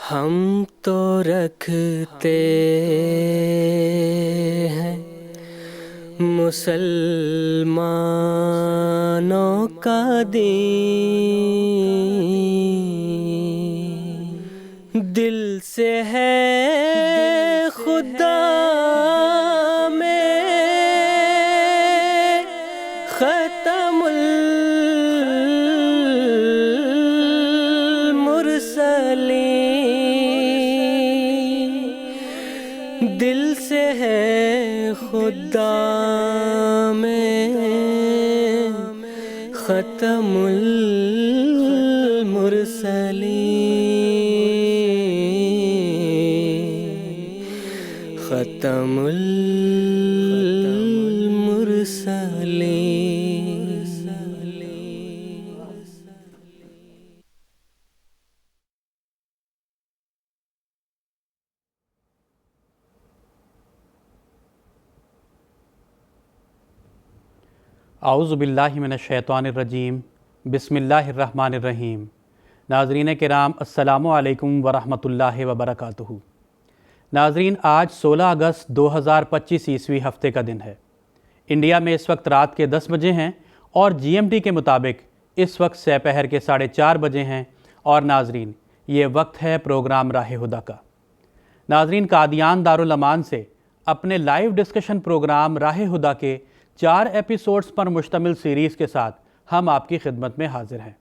ہم تو رکھتے ہیں مسلمانوں کا دین، دل سے ہے خدا میں ختم المرسلین، دل سے ہے خدا میں ختم المرسلین، ختم المرسلین۔ اعوذ باللہ من الشیطان الرجیم، بسم اللہ الرحمن الرحیم۔ ناظرین کرام، السلام علیکم ورحمۃ اللہ وبرکاتہ۔ ناظرین، آج 16 اگست 2025 عیسوی ہفتے کا دن ہے۔ انڈیا میں اس وقت رات کے 10 بجے ہیں اور جی ایم ٹی کے مطابق اس وقت سہ پہر کے 4:30 بجے ہیں، اور ناظرین یہ وقت ہے پروگرام راہ ہدیٰ کا۔ ناظرین، قادیان دارالامان سے اپنے لائیو ڈسکشن پروگرام راہ ہدیٰ کے 4 ایپیسوڈز پر مشتمل سیریز کے ساتھ ہم آپ کی خدمت میں حاضر ہیں۔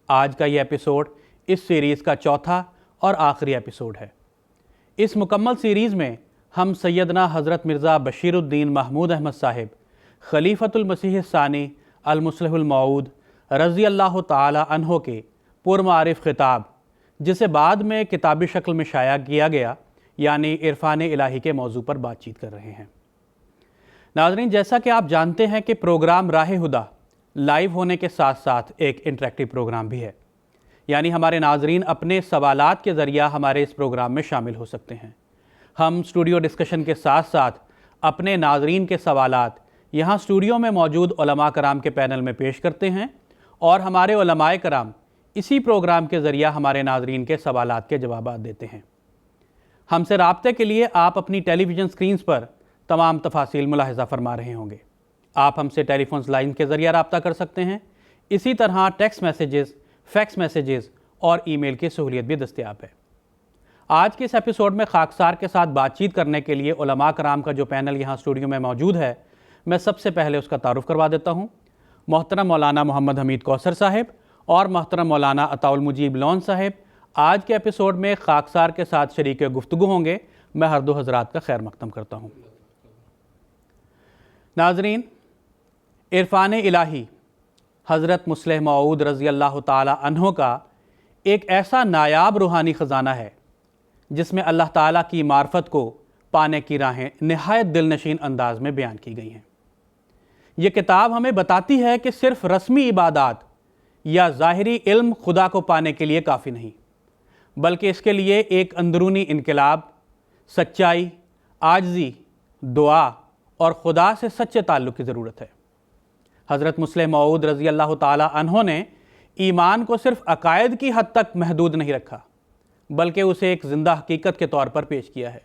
آج کا یہ ایپیسوڈ اس سیریز کا چوتھا اور آخری ایپیسوڈ ہے۔ اس مکمل سیریز میں ہم سیدنا حضرت مرزا بشیر الدین محمود احمد صاحب خلیفۃ المسیح الثانی المصلح الموعود رضی اللہ تعالی عنہ کے پرمعارف خطاب، جسے بعد میں کتابی شکل میں شائع کیا گیا، یعنی عرفان الہی کے موضوع پر بات چیت کر رہے ہیں۔ ناظرین، جیسا کہ آپ جانتے ہیں کہ پروگرام راہ ہدیٰ لائیو ہونے کے ساتھ ساتھ ایک انٹریکٹیو پروگرام بھی ہے، یعنی ہمارے ناظرین اپنے سوالات کے ذریعہ ہمارے اس پروگرام میں شامل ہو سکتے ہیں۔ ہم اسٹوڈیو ڈسکشن کے ساتھ ساتھ اپنے ناظرین کے سوالات یہاں اسٹوڈیو میں موجود علماء کرام کے پینل میں پیش کرتے ہیں، اور ہمارے علماء کرام اسی پروگرام کے ذریعہ ہمارے ناظرین کے سوالات کے جوابات دیتے ہیں۔ ہم سے رابطے کے لیے آپ اپنی ٹیلی ویژن سکرینز پر تمام تفاصیل ملاحظہ فرما رہے ہوں گے۔ آپ ہم سے ٹیلی فونز لائن کے ذریعہ رابطہ کر سکتے ہیں، اسی طرح ٹیکسٹ میسیجز، فیکس میسیجز اور ای میل کی سہولیت بھی دستیاب ہے۔ آج کے اس ایپیسوڈ میں خاکسار کے ساتھ بات چیت کرنے کے لیے علماء کرام کا جو پینل یہاں اسٹوڈیو میں موجود ہے، میں سب سے پہلے اس کا تعارف کروا دیتا ہوں۔ محترم مولانا محمد حمید کوثر صاحب اور محترم مولانا عطاء المجیب لون صاحب آج کے ایپیسوڈ میں خاکسار کے ساتھ شریک گفتگو ہوں گے۔ میں ہر دو حضرات کا خیر مقدم کرتا ہوں۔ ناظرین، عرفان الہی حضرت مصلح موعود رضی اللہ تعالی عنہ کا ایک ایسا نایاب روحانی خزانہ ہے جس میں اللہ تعالیٰ کی معرفت کو پانے کی راہیں نہایت دل نشین انداز میں بیان کی گئی ہیں۔ یہ کتاب ہمیں بتاتی ہے کہ صرف رسمی عبادات یا ظاہری علم خدا کو پانے کے لیے کافی نہیں، بلکہ اس کے لیے ایک اندرونی انقلاب، سچائی، عاجزی، دعا اور خدا سے سچے تعلق کی ضرورت ہے۔ حضرت مصلح موعود رضی اللہ تعالی عنہ نے ایمان کو صرف عقائد کی حد تک محدود نہیں رکھا، بلکہ اسے ایک زندہ حقیقت کے طور پر پیش کیا ہے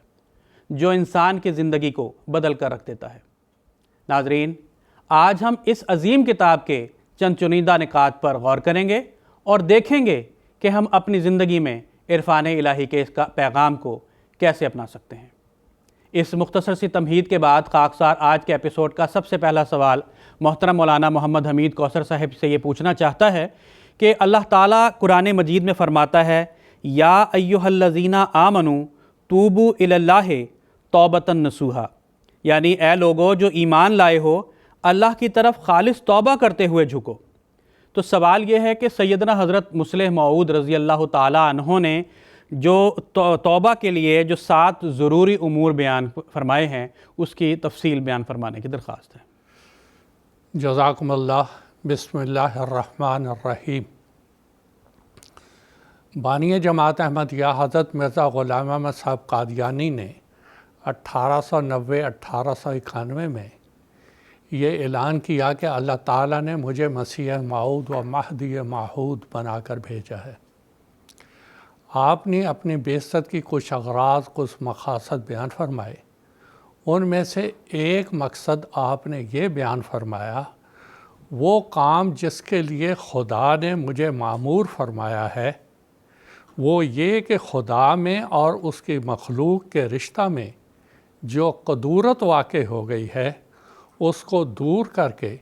جو انسان کی زندگی کو بدل کر رکھ دیتا ہے۔ ناظرین، آج ہم اس عظیم کتاب کے چند چنیدہ نکات پر غور کریں گے اور دیکھیں گے کہ ہم اپنی زندگی میں عرفان الہی کے اس کا پیغام کو کیسے اپنا سکتے ہیں۔ اس مختصر سی تمہید کے بعد خاکسار آج کے ایپیسوڈ کا سب سے پہلا سوال محترم مولانا محمد حمید کوثر صاحب سے یہ پوچھنا چاہتا ہے کہ اللہ تعالیٰ قرآن مجید میں فرماتا ہے، یا ایھا الذین آمنوا توبوا الی اللہ توبۃ نصوحا، یعنی اے لوگو جو ایمان لائے ہو اللہ کی طرف خالص توبہ کرتے ہوئے جھکو۔ تو سوال یہ ہے کہ سیدنا حضرت مصلح موعود رضی اللہ تعالی عنہ نے جو توبہ کے لیے جو 7 ضروری امور بیان فرمائے ہیں، اس کی تفصیل بیان فرمانے کی درخواست ہے۔ جزاکم اللہ۔ بسم اللہ الرحمن الرحیم۔ بانی جماعت احمدیہ حضرت مرزا غلام احمد صاحب قادیانی نے 1890-1891 میں یہ اعلان کیا کہ اللہ تعالیٰ نے مجھے مسیح موعود و مہدی موعود بنا کر بھیجا ہے، آپ نے اپنی بعثت کی کچھ اغراض، کچھ مقاصد بیان فرمائے۔ ان میں سے ایک مقصد آپ نے یہ بیان فرمایا، وہ کام جس کے لیے خدا نے مجھے مأمور فرمایا ہے وہ یہ کہ خدا میں اور اس کی مخلوق کے رشتہ میں جو قدورت واقع ہو گئی ہے اس کو دور کر کے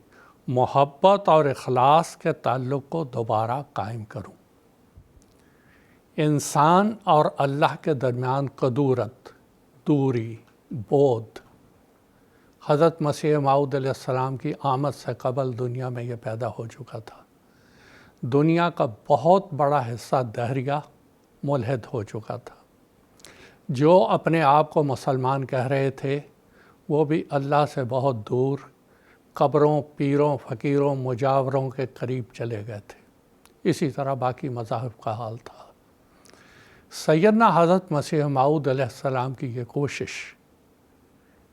محبت اور اخلاص کے تعلق کو دوبارہ قائم کروں۔ انسان اور اللہ کے درمیان قدورت، دوری، بود حضرت مسیح موعود علیہ السلام کی آمد سے قبل دنیا میں یہ پیدا ہو چکا تھا۔ دنیا کا بہت بڑا حصہ دہریہ ملحد ہو چکا تھا۔ جو اپنے آپ کو مسلمان کہہ رہے تھے وہ بھی اللہ سے بہت دور قبروں، پیروں، فقیروں، مجاوروں کے قریب چلے گئے تھے۔ اسی طرح باقی مذاہب کا حال تھا۔ سیدنا حضرت مسیح موعود علیہ السلام کی یہ کوشش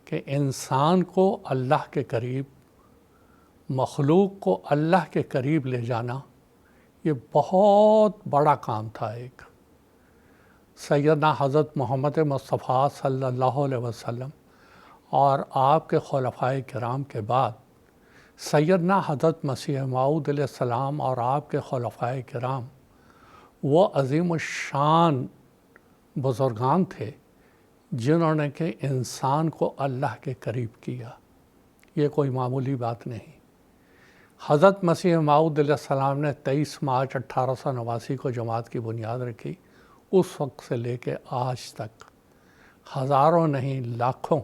کہ انسان کو اللہ کے قریب، مخلوق کو اللہ کے قریب لے جانا، یہ بہت بڑا کام تھا۔ ایک سیدنا حضرت محمد مصطفیٰ صلی اللہ علیہ وسلم اور آپ کے خلفائے کرام کے بعد سیدنا حضرت مسیح موعود علیہ السلام اور آپ کے خلفائے کرام وہ عظیم الشان بزرگان تھے جنہوں نے کہ انسان کو اللہ کے قریب کیا۔ یہ کوئی معمولی بات نہیں۔ حضرت مسیح موعود علیہ السلام نے 23 مارچ 1889 کو جماعت کی بنیاد رکھی۔ اس وقت سے لے کے آج تک ہزاروں نہیں لاکھوں،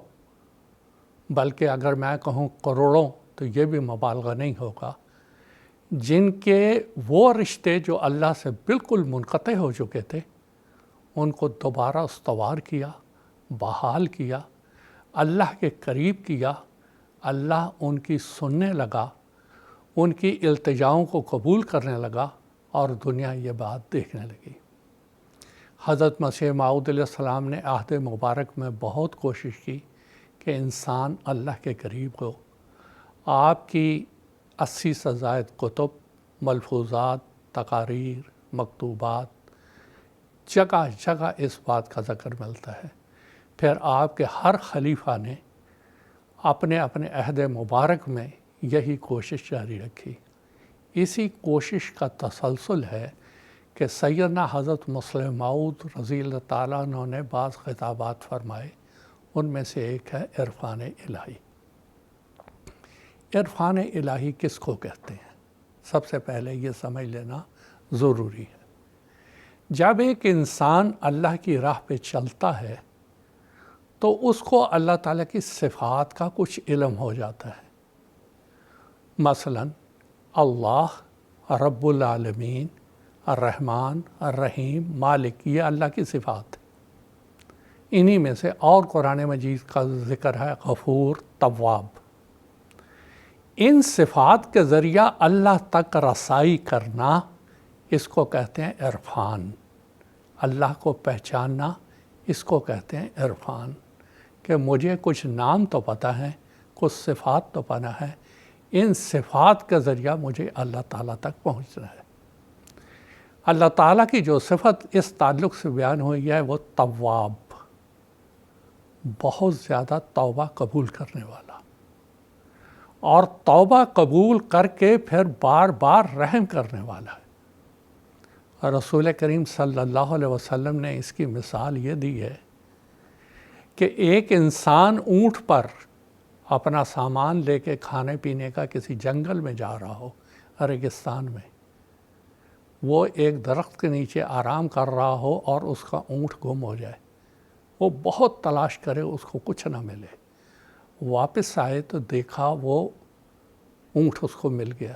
بلکہ اگر میں کہوں کروڑوں تو یہ بھی مبالغہ نہیں ہوگا، جن کے وہ رشتے جو اللہ سے بالکل منقطع ہو چکے تھے ان کو دوبارہ استوار کیا، بحال کیا، اللہ کے قریب کیا۔ اللہ ان کی سننے لگا، ان کی التجاؤں کو قبول کرنے لگا اور دنیا یہ بات دیکھنے لگی۔ حضرت مسیح موعود علیہ السلام نے عہد مبارک میں بہت کوشش کی کہ انسان اللہ کے قریب ہو۔ آپ کی 80 سے زائد کتب، ملفوظات، تقاریر، مکتوبات، جگہ جگہ اس بات کا ذکر ملتا ہے۔ پھر آپ کے ہر خلیفہ نے اپنے اپنے عہد مبارک میں یہی کوشش جاری رکھی۔ اسی کوشش کا تسلسل ہے کہ سیدنا حضرت مسلم موعود رضی اللہ تعالیٰ عنہ نے بعض خطابات فرمائے۔ ان میں سے ایک ہے عرفان الہی۔ عرفان الہی کس کو کہتے ہیں؟ سب سے پہلے یہ سمجھ لینا ضروری ہے۔ جب ایک انسان اللہ کی راہ پہ چلتا ہے تو اس کو اللہ تعالیٰ کی صفات کا کچھ علم ہو جاتا ہے۔ مثلا اللہ رب العالمین، الرحمن، الرحیم، مالک، یہ اللہ کی صفات ہے۔ انہی میں سے اور قرآن مجید کا ذکر ہے غفور، تواب۔ ان صفات کے ذریعہ اللہ تک رسائی کرنا، اس کو کہتے ہیں عرفان۔ اللہ کو پہچاننا، اس کو کہتے ہیں عرفان، کہ مجھے کچھ نام تو پتہ ہیں، کچھ صفات تو پتہ ہے، ان صفات کے ذریعہ مجھے اللہ تعالیٰ تک پہنچنا ہے۔ اللہ تعالیٰ کی جو صفت اس تعلق سے بیان ہوئی ہے وہ تواب، بہت زیادہ توبہ قبول کرنے والا، اور توبہ قبول کر کے پھر بار بار رحم کرنے والا ہے۔ رسول کریم صلی اللہ علیہ وسلم نے اس کی مثال یہ دی ہے کہ ایک انسان اونٹ پر اپنا سامان لے کے کھانے پینے کا کسی جنگل میں جا رہا ہو، ریگستان میں، وہ ایک درخت کے نیچے آرام کر رہا ہو اور اس کا اونٹ گم ہو جائے، وہ بہت تلاش کرے، اس کو کچھ نہ ملے، واپس آئے تو دیکھا وہ اونٹ اس کو مل گیا۔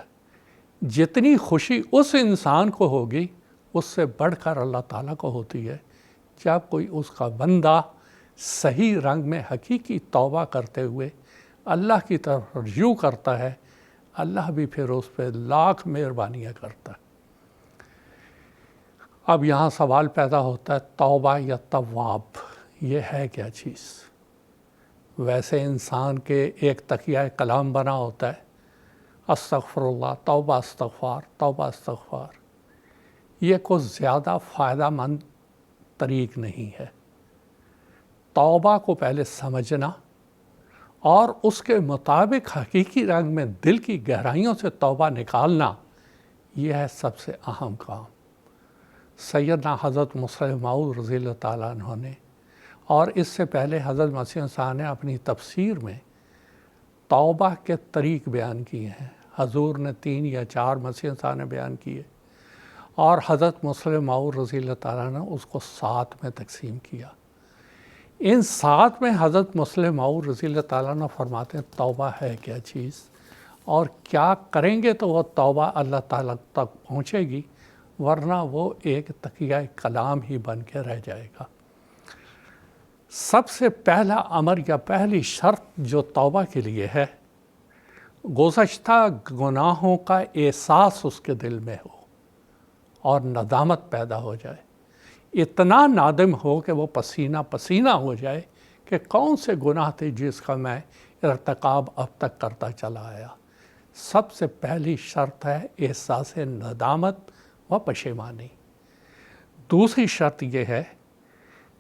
جتنی خوشی اس انسان کو ہوگی اس سے بڑھ کر اللہ تعالیٰ کو ہوتی ہے جب کوئی اس کا بندہ صحیح رنگ میں حقیقی توبہ کرتے ہوئے اللہ کی طرف رجوع کرتا ہے۔ اللہ بھی پھر اس پہ لاکھ مہربانیاں کرتا ہے۔ اب یہاں سوال پیدا ہوتا ہے، توبہ یا تواب یہ ہے کیا چیز؟ ویسے انسان کے ایک تکیہ کلام بنا ہوتا ہے، استغفر اللہ، توبہ استغفار، توبہ استغفار۔ یہ کچھ زیادہ فائدہ مند طریق نہیں ہے۔ توبہ کو پہلے سمجھنا اور اس کے مطابق حقیقی رنگ میں دل کی گہرائیوں سے توبہ نکالنا، یہ ہے سب سے اہم کام۔ سیدنا حضرت مسلم موعود رضی اللہ تعالیٰ عنہ نے اور اس سے پہلے حضرت مسیح موعود نے اپنی تفسیر میں توبہ کے طریق بیان کیے ہیں۔ حضور نے 3 یا 4 مسیح موعود نے بیان کیے اور حضرت مسلم موعود رضی اللہ تعالیٰ نے اس کو 7 میں تقسیم کیا۔ ان 7 میں حضرت مسلم موعود رضی اللہ تعالیٰ نے فرماتے ہیں توبہ ہے کیا چیز، اور کیا کریں گے تو وہ توبہ اللہ تعالیٰ تک پہنچے گی، ورنہ وہ ایک تقیہ کلام ہی بن کے رہ جائے گا۔ سب سے پہلا امر یا پہلی شرط جو توبہ کے لیے ہے، گزشتہ گناہوں کا احساس اس کے دل میں ہو اور ندامت پیدا ہو جائے، اتنا نادم ہو کہ وہ پسینہ پسینہ ہو جائے کہ کون سے گناہ تھے جس کا میں ارتکاب اب تک کرتا چلا آیا۔ سب سے پہلی شرط ہے احساس ندامت و پشیمانی۔ دوسری شرط یہ ہے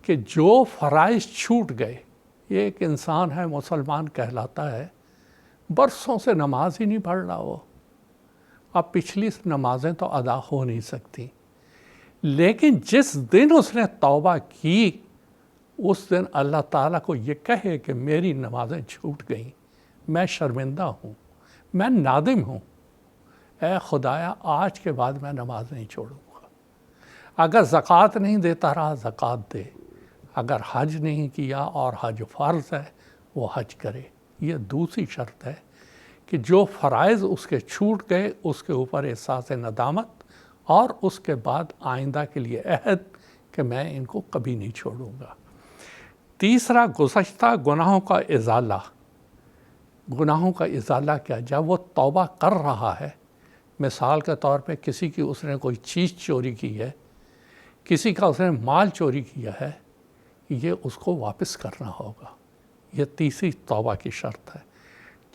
کہ جو فرائض چھوٹ گئے، یہ ایک انسان ہے، مسلمان کہلاتا ہے، برسوں سے نماز ہی نہیں پڑھ رہا، وہ اب پچھلی نمازیں تو ادا ہو نہیں سکتی، لیکن جس دن اس نے توبہ کی اس دن اللہ تعالیٰ کو یہ کہے کہ میری نمازیں چھوٹ گئیں، میں شرمندہ ہوں، میں نادم ہوں، اے خدایا آج کے بعد میں نماز نہیں چھوڑوں گا۔ اگر زکوٰۃ نہیں دیتا رہا، زکوٰۃ دے، اگر حج نہیں کیا اور حج فرض ہے وہ حج کرے۔ یہ دوسری شرط ہے کہ جو فرائض اس کے چھوٹ گئے اس کے اوپر احساس ندامت، اور اس کے بعد آئندہ کے لیے عہد کہ میں ان کو کبھی نہیں چھوڑوں گا۔ تیسرا، گزشتہ گناہوں کا ازالہ۔ گناہوں کا ازالہ کیا؟ جب وہ توبہ کر رہا ہے، مثال کے طور پہ کسی کی اس نے کوئی چیز چوری کی ہے، کسی کا اس نے مال چوری کیا ہے، یہ اس کو واپس کرنا ہوگا۔ یہ تیسری توبہ کی شرط ہے۔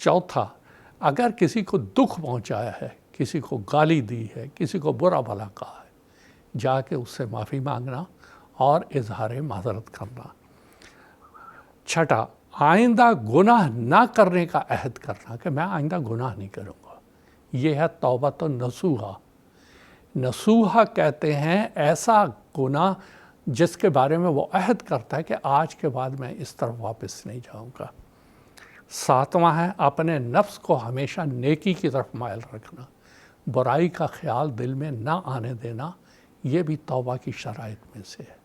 چوتھا، اگر کسی کو دکھ پہنچایا ہے، کسی کو گالی دی ہے، کسی کو برا بھلا کہا ہے، جا کے اس سے معافی مانگنا اور اظہار معذرت کرنا۔ چھٹا، آئندہ گناہ نہ کرنے کا عہد کرنا کہ میں آئندہ گناہ نہیں کروں گا۔ یہ ہے توبۃ نصوحہ۔ نصوحہ کہتے ہیں ایسا گناہ جس کے بارے میں وہ عہد کرتا ہے کہ آج کے بعد میں اس طرف واپس نہیں جاؤں گا۔ ساتواں ہے اپنے نفس کو ہمیشہ نیکی کی طرف مائل رکھنا، برائی کا خیال دل میں نہ آنے دینا، یہ بھی توبہ کی شرائط میں سے ہے۔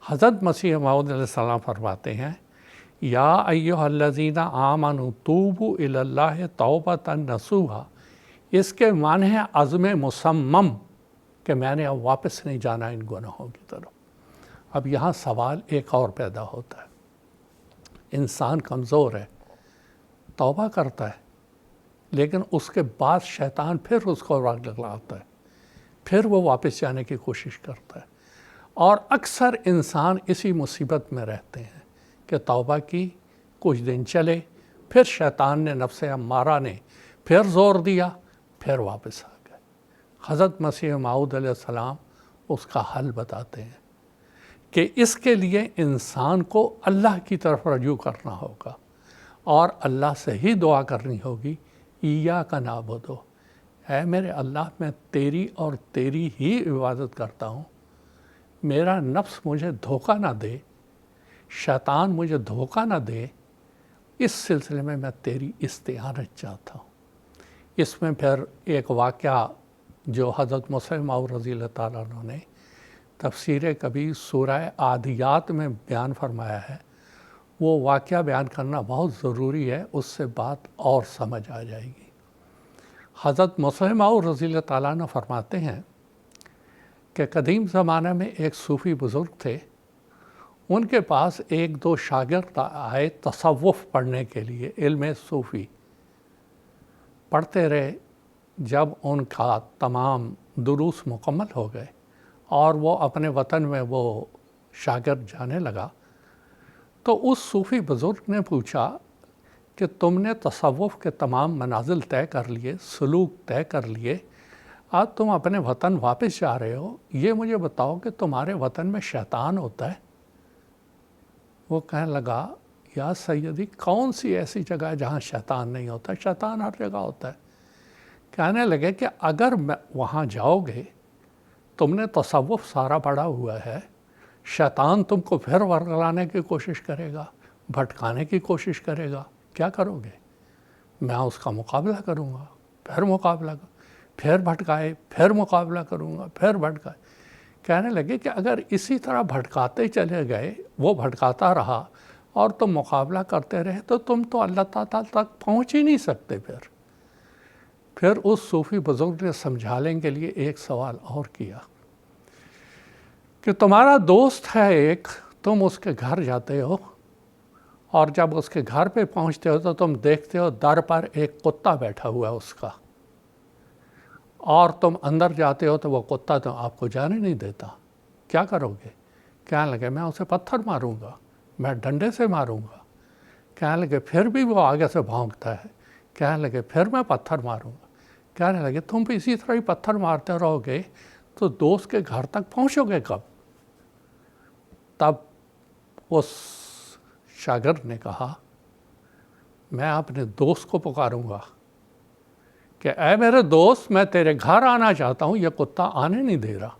حضرت مسیح موعود علیہ السلام فرماتے ہیں، یا ایھا الذین آمنوا توبوا الی اللہ توبۃ نصوحا۔ اس کے معنی ہے عزم مصمم کہ میں نے اب واپس نہیں جانا ان گناہوں کی طرف۔ اب یہاں سوال ایک اور پیدا ہوتا ہے، انسان کمزور ہے، توبہ کرتا ہے، لیکن اس کے بعد شیطان پھر اس کو رگ لگاتا ہے، پھر وہ واپس جانے کی کوشش کرتا ہے، اور اکثر انسان اسی مصیبت میں رہتے ہیں کہ توبہ کی، کچھ دن چلے، پھر شیطان نے، نفس امارہ نے پھر زور دیا، پھر واپس آ گئے۔ حضرت مسیح موعود علیہ السلام اس کا حل بتاتے ہیں کہ اس کے لیے انسان کو اللہ کی طرف رجوع کرنا ہوگا اور اللہ سے ہی دعا کرنی ہوگی، ایاک نعبد، اے میرے اللہ میں تیری اور تیری ہی عبادت کرتا ہوں، میرا نفس مجھے دھوکہ نہ دے، شیطان مجھے دھوکہ نہ دے، اس سلسلے میں میں تیری استعانت چاہتا ہوں۔ اس میں پھر ایک واقعہ جو حضرت مسلم موعود رضی اللہ تعالیٰ عنہ نے تفسیر کبیر سورہ عادیات میں بیان فرمایا ہے، وہ واقعہ بیان کرنا بہت ضروری ہے، اس سے بات اور سمجھ آ جائے گی۔ حضرت مسلم موعود رضی اللہ تعالیٰ عنہ فرماتے ہیں کہ قدیم زمانہ میں ایک صوفی بزرگ تھے، ان کے پاس 1-2 شاگرد آئے تصوف پڑھنے کے لیے، علم صوفی پڑھتے رہے۔ جب ان کا تمام دروس مکمل ہو گئے اور وہ اپنے وطن میں وہ شاگرد جانے لگا، تو اس صوفی بزرگ نے پوچھا کہ تم نے تصوف کے تمام منازل طے کر لیے، سلوک طے کر لیے، آج تم اپنے وطن واپس جا رہے ہو، یہ مجھے بتاؤ کہ تمہارے وطن میں شیطان ہوتا ہے؟ وہ کہنے لگا یا سیدی کون سی ایسی جگہ ہے جہاں شیطان نہیں ہوتا؟ شیطان ہر جگہ ہوتا ہے۔ کہنے لگے کہ اگر وہاں جاؤ گے، تم نے تصوف سارا پڑھا ہوا ہے، شیطان تم کو پھر ورگلانے کی کوشش کرے گا، بھٹکانے کی کوشش کرے گا، کیا کرو گے؟ میں اس کا مقابلہ کروں گا، پھر بھٹکائے، پھر مقابلہ کروں گا، پھر بھٹکائے۔ کہنے لگے کہ اگر اسی طرح بھٹکاتے چلے گئے، وہ بھٹکاتا رہا اور تم مقابلہ کرتے رہے تو تم تو اللہ تعالیٰ تک پہنچ ہی نہیں سکتے۔ پھر اس صوفی بزرگ نے سمجھانے کے لیے ایک سوال اور کیا کہ تمہارا دوست ہے ایک، تم اس کے گھر جاتے ہو اور جب اس کے گھر پہ پہنچتے ہو تو تم دیکھتے ہو در پر ایک کتا بیٹھا ہوا ہے اس کا، اور تم اندر جاتے ہو تو وہ کتا تو آپ کو جانے نہیں دیتا، کیا کرو گے؟ کہنے لگے میں اسے پتھر ماروں گا، میں ڈنڈے سے ماروں گا۔ کہنے لگے پھر بھی وہ آگے سے بھونکتا ہے، کہنے لگے پھر میں پتھر ماروں گا۔ کہنے لگے تم بھی اسی طرح ہی پتھر مارتے رہو گے تو دوست کے گھر تک پہنچو گے کب؟ تب اس شاگرد نے کہا میں اپنے دوست کو پکاروں گا کہ اے میرے دوست، میں تیرے گھر آنا چاہتا ہوں، یہ کتا آنے نہیں دے رہا۔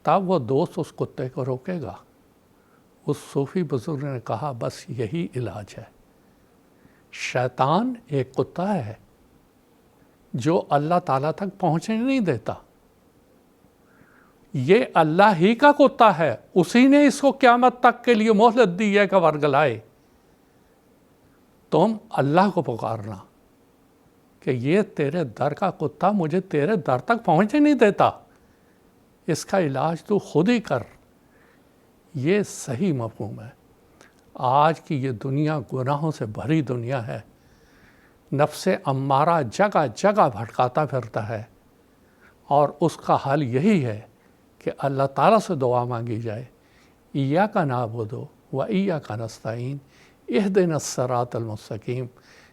تب وہ دوست اس کتے کو روکے گا۔ اس صوفی بزرگ نے کہا بس یہی علاج ہے۔ شیطان ایک کتا ہے جو اللہ تعالیٰ تک پہنچنے نہیں دیتا، یہ اللہ ہی کا کتا ہے، اسی نے اس کو قیامت تک کے لیے مہلت دی ہے کہ ورگلائے۔ تم اللہ کو پکارنا کہ یہ تیرے در کا کتا مجھے تیرے در تک پہنچنے نہیں دیتا، اس کا علاج تو خود ہی کر۔ یہ صحیح مفہوم ہے۔ آج کی یہ دنیا گناہوں سے بھری دنیا ہے، نفس امارہ جگہ جگہ بھٹکاتا پھرتا ہے، اور اس کا حل یہی ہے کہ اللہ تعالیٰ سے دعا مانگی جائے، ایاک نعبد و ایاک نستعین اہدنا الصراط المستقیم،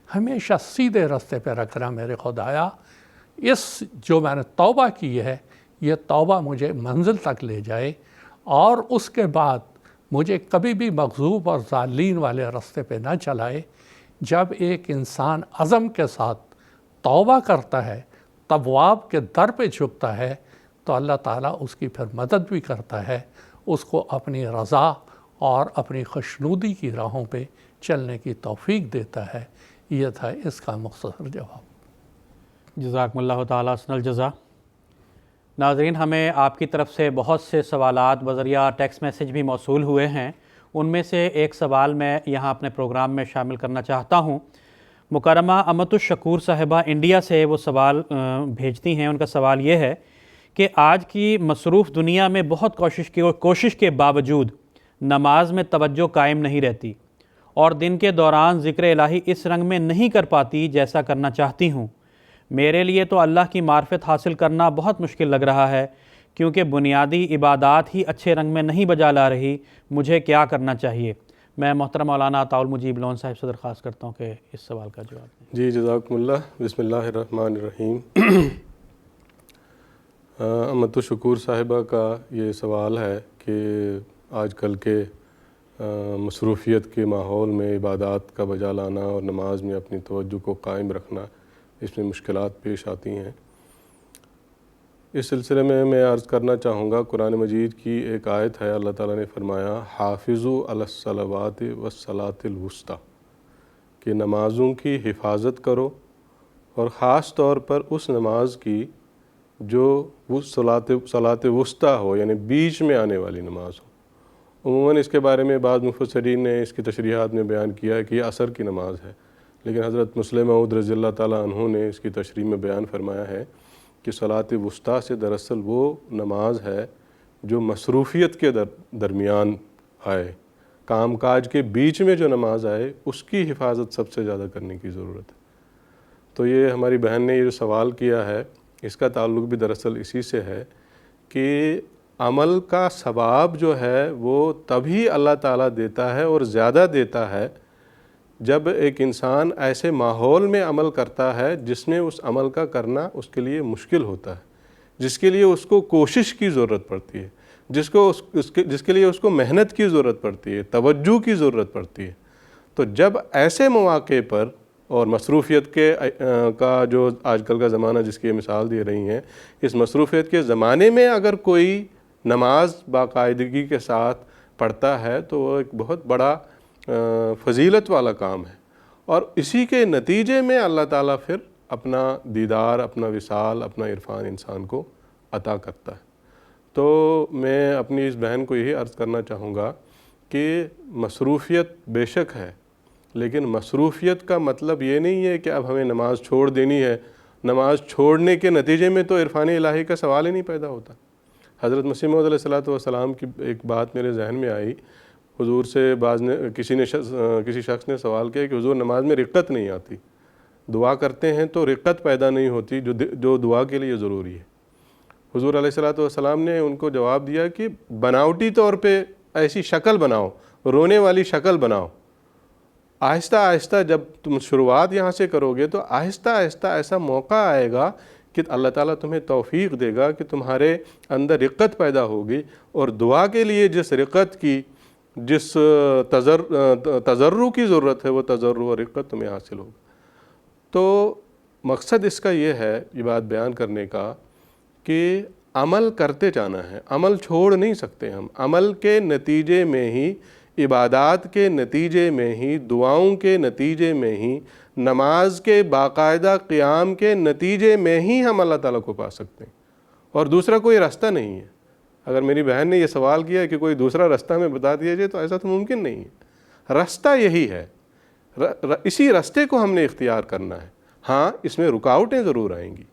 ہمیشہ سیدھے راستے پہ رکھنا میرے خدایا۔ جو میں نے توبہ کی ہے، یہ توبہ مجھے منزل تک لے جائے، اور اس کے بعد مجھے کبھی بھی مغضوب اور ضالین والے راستے پہ نہ چلائے۔ جب ایک انسان عزم کے ساتھ توبہ کرتا ہے، تواب کے در پہ جھکتا ہے، تو اللہ تعالیٰ اس کی پھر مدد بھی کرتا ہے، اس کو اپنی رضا اور اپنی خوشنودی کی راہوں پہ چلنے کی توفیق دیتا ہے۔ یہ تھا اس کا مختصر جواب۔ جزاکم اللہ تعالیٰ حسن الجزا۔ ناظرین، ہمیں آپ کی طرف سے بہت سے سوالات بذریعہ ٹیکسٹ میسیج بھی موصول ہوئے ہیں، ان میں سے ایک سوال میں یہاں اپنے پروگرام میں شامل کرنا چاہتا ہوں۔ مکرمہ امت الشکور صاحبہ انڈیا سے وہ سوال بھیجتی ہیں۔ ان کا سوال یہ ہے کہ آج کی مصروف دنیا میں بہت کوشش کے باوجود نماز میں توجہ قائم نہیں رہتی، اور دن کے دوران ذکر الہی اس رنگ میں نہیں کر پاتی جیسا کرنا چاہتی ہوں۔ میرے لیے تو اللہ کی معرفت حاصل کرنا بہت مشکل لگ رہا ہے، کیونکہ بنیادی عبادات ہی اچھے رنگ میں نہیں بجا لا رہی۔ مجھے کیا کرنا چاہیے؟ میں محترم مولانا عطاء المجیب لون صاحب سے درخواست کرتا ہوں کہ اس سوال کا جواب دیں۔ جی جزاکم اللہ۔ بسم اللہ الرحمن الرحیم۔ امت الشکور صاحبہ کا یہ سوال ہے کہ آج کل کے مصروفیت کے ماحول میں عبادات کا بجا لانا اور نماز میں اپنی توجہ کو قائم رکھنا، اس میں مشکلات پیش آتی ہیں۔ اس سلسلے میں عرض کرنا چاہوں گا، قرآن مجید کی ایک آیت ہے، اللہ تعالیٰ نے فرمایا حافظوا علی الصلوات والصلاۃ الوسطی، کہ نمازوں کی حفاظت کرو، اور خاص طور پر اس نماز کی جو وہ صلاۃ وسطی ہو، یعنی بیچ میں آنے والی نماز ہو۔ عموماً اس کے بارے میں بعض مفسرین نے اس کی تشریحات میں بیان کیا ہے کہ یہ عصر کی نماز ہے، لیکن حضرت مسلم موعود رضی اللہ تعالیٰ عنہ نے اس کی تشریح میں بیان فرمایا ہے کہ صلاۃ وسطی سے دراصل وہ نماز ہے جو مصروفیت کے درمیان آئے، کام کاج کے بیچ میں جو نماز آئے، اس کی حفاظت سب سے زیادہ کرنے کی ضرورت ہے۔ تو یہ ہماری بہن نے یہ جو سوال کیا ہے، اس کا تعلق بھی دراصل اسی سے ہے کہ عمل کا ثواب جو ہے وہ تبھی اللہ تعالیٰ دیتا ہے اور زیادہ دیتا ہے جب ایک انسان ایسے ماحول میں عمل کرتا ہے جس میں اس عمل کا کرنا اس کے لیے مشکل ہوتا ہے، جس کے لیے اس کو کوشش کی ضرورت پڑتی ہے، جس کے لیے اس کو محنت کی ضرورت پڑتی ہے، توجہ کی ضرورت پڑتی ہے، تو جب ایسے مواقع پر، اور مصروفیت کا جو آج کل کا زمانہ جس کی مثال دے رہی ہیں، اس مصروفیت کے زمانے میں اگر کوئی نماز باقاعدگی کے ساتھ پڑھتا ہے تو وہ ایک بہت بڑا فضیلت والا کام ہے، اور اسی کے نتیجے میں اللہ تعالیٰ پھر اپنا دیدار، اپنا وصال، اپنا عرفان انسان کو عطا کرتا ہے۔ تو میں اپنی اس بہن کو یہی عرض کرنا چاہوں گا کہ مصروفیت بے شک ہے، لیکن مصروفیت کا مطلب یہ نہیں ہے کہ اب ہمیں نماز چھوڑ دینی ہے۔ نماز چھوڑنے کے نتیجے میں تو عرفان الہی کا سوال ہی نہیں پیدا ہوتا۔ حضرت مسیح موعود علیہ السلام کی ایک بات میرے ذہن میں آئی، حضور سے کسی شخص نے سوال کیا کہ حضور نماز میں رقت نہیں آتی، دعا کرتے ہیں تو رقت پیدا نہیں ہوتی جو دعا کے لیے ضروری ہے۔ حضور علیہ السلام نے ان کو جواب دیا کہ بناوٹی طور پہ ایسی شکل بناؤ، رونے والی شکل بناؤ، آہستہ آہستہ جب تم شروعات یہاں سے کرو گے تو آہستہ آہستہ ایسا موقع آئے گا کہ اللہ تعالیٰ تمہیں توفیق دے گا کہ تمہارے اندر رقت پیدا ہوگی، اور دعا کے لیے جس رقت کی، جس تضرع کی ضرورت ہے، وہ تضرع اور رقت تمہیں حاصل ہوگا۔ تو مقصد اس کا یہ ہے، یہ بات بیان کرنے کا، کہ عمل کرتے جانا ہے، عمل چھوڑ نہیں سکتے ہم۔ عمل کے نتیجے میں ہی، عبادات کے نتیجے میں ہی، دعاؤں کے نتیجے میں ہی، نماز کے باقاعدہ قیام کے نتیجے میں ہی ہم اللہ تعالیٰ کو پا سکتے ہیں، اور دوسرا کوئی راستہ نہیں ہے۔ اگر میری بہن نے یہ سوال کیا کہ کوئی دوسرا راستہ ہمیں بتا دیا جائے تو ایسا تو ممکن نہیں ہے۔ راستہ یہی ہے، اسی راستے کو ہم نے اختیار کرنا ہے۔ ہاں، اس میں رکاوٹیں ضرور آئیں گی،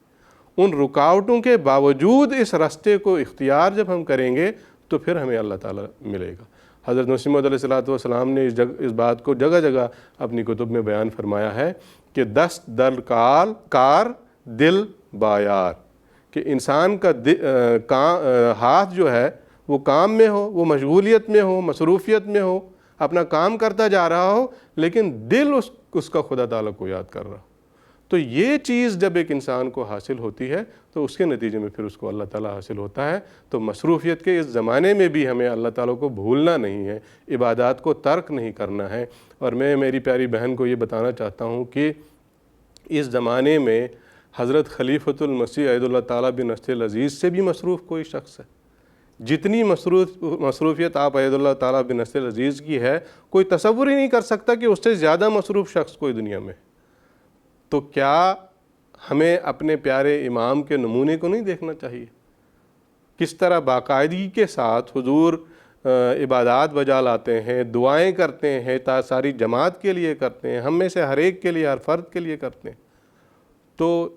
ان رکاوٹوں کے باوجود اس راستے کو اختیار جب ہم کریں گے تو پھر ہمیں اللہ تعالیٰ ملے گا۔ حضرت مسیح موعود علیہ السلام نے اس بات کو جگہ جگہ اپنی کتب میں بیان فرمایا ہے کہ دست در کار دل بایار، کہ انسان کا ہاتھ جو ہے وہ کام میں ہو، وہ مشغولیت میں ہو، مصروفیت میں ہو، اپنا کام کرتا جا رہا ہو، لیکن دل اس کا خدا تعالیٰ کو یاد کر رہا ہو۔ تو یہ چیز جب ایک انسان کو حاصل ہوتی ہے تو اس کے نتیجے میں پھر اس کو اللہ تعالیٰ حاصل ہوتا ہے۔ تو مصروفیت کے اس زمانے میں بھی ہمیں اللہ تعالیٰ کو بھولنا نہیں ہے، عبادات کو ترک نہیں کرنا ہے۔ اور میں میری پیاری بہن کو یہ بتانا چاہتا ہوں کہ اس زمانے میں حضرت خلیفۃ المسیح عید اللہ تعالیٰ بن نصر العزیز سے بھی مصروف کوئی شخص ہے۔ جتنی مصروفیت آپ عید اللہ تعالیٰ بن نصر العزیز کی ہے، کوئی تصور ہی نہیں کر سکتا کہ اس سے زیادہ مصروف شخص کوئی دنیا میں ہے۔ تو کیا ہمیں اپنے پیارے امام کے نمونے کو نہیں دیکھنا چاہیے؟ کس طرح باقاعدگی کے ساتھ حضور عبادات بجا لاتے ہیں، دعائیں کرتے ہیں، ساری جماعت کے لیے کرتے ہیں، ہم میں سے ہر ایک کے لیے، ہر فرد کے لیے کرتے ہیں۔ تو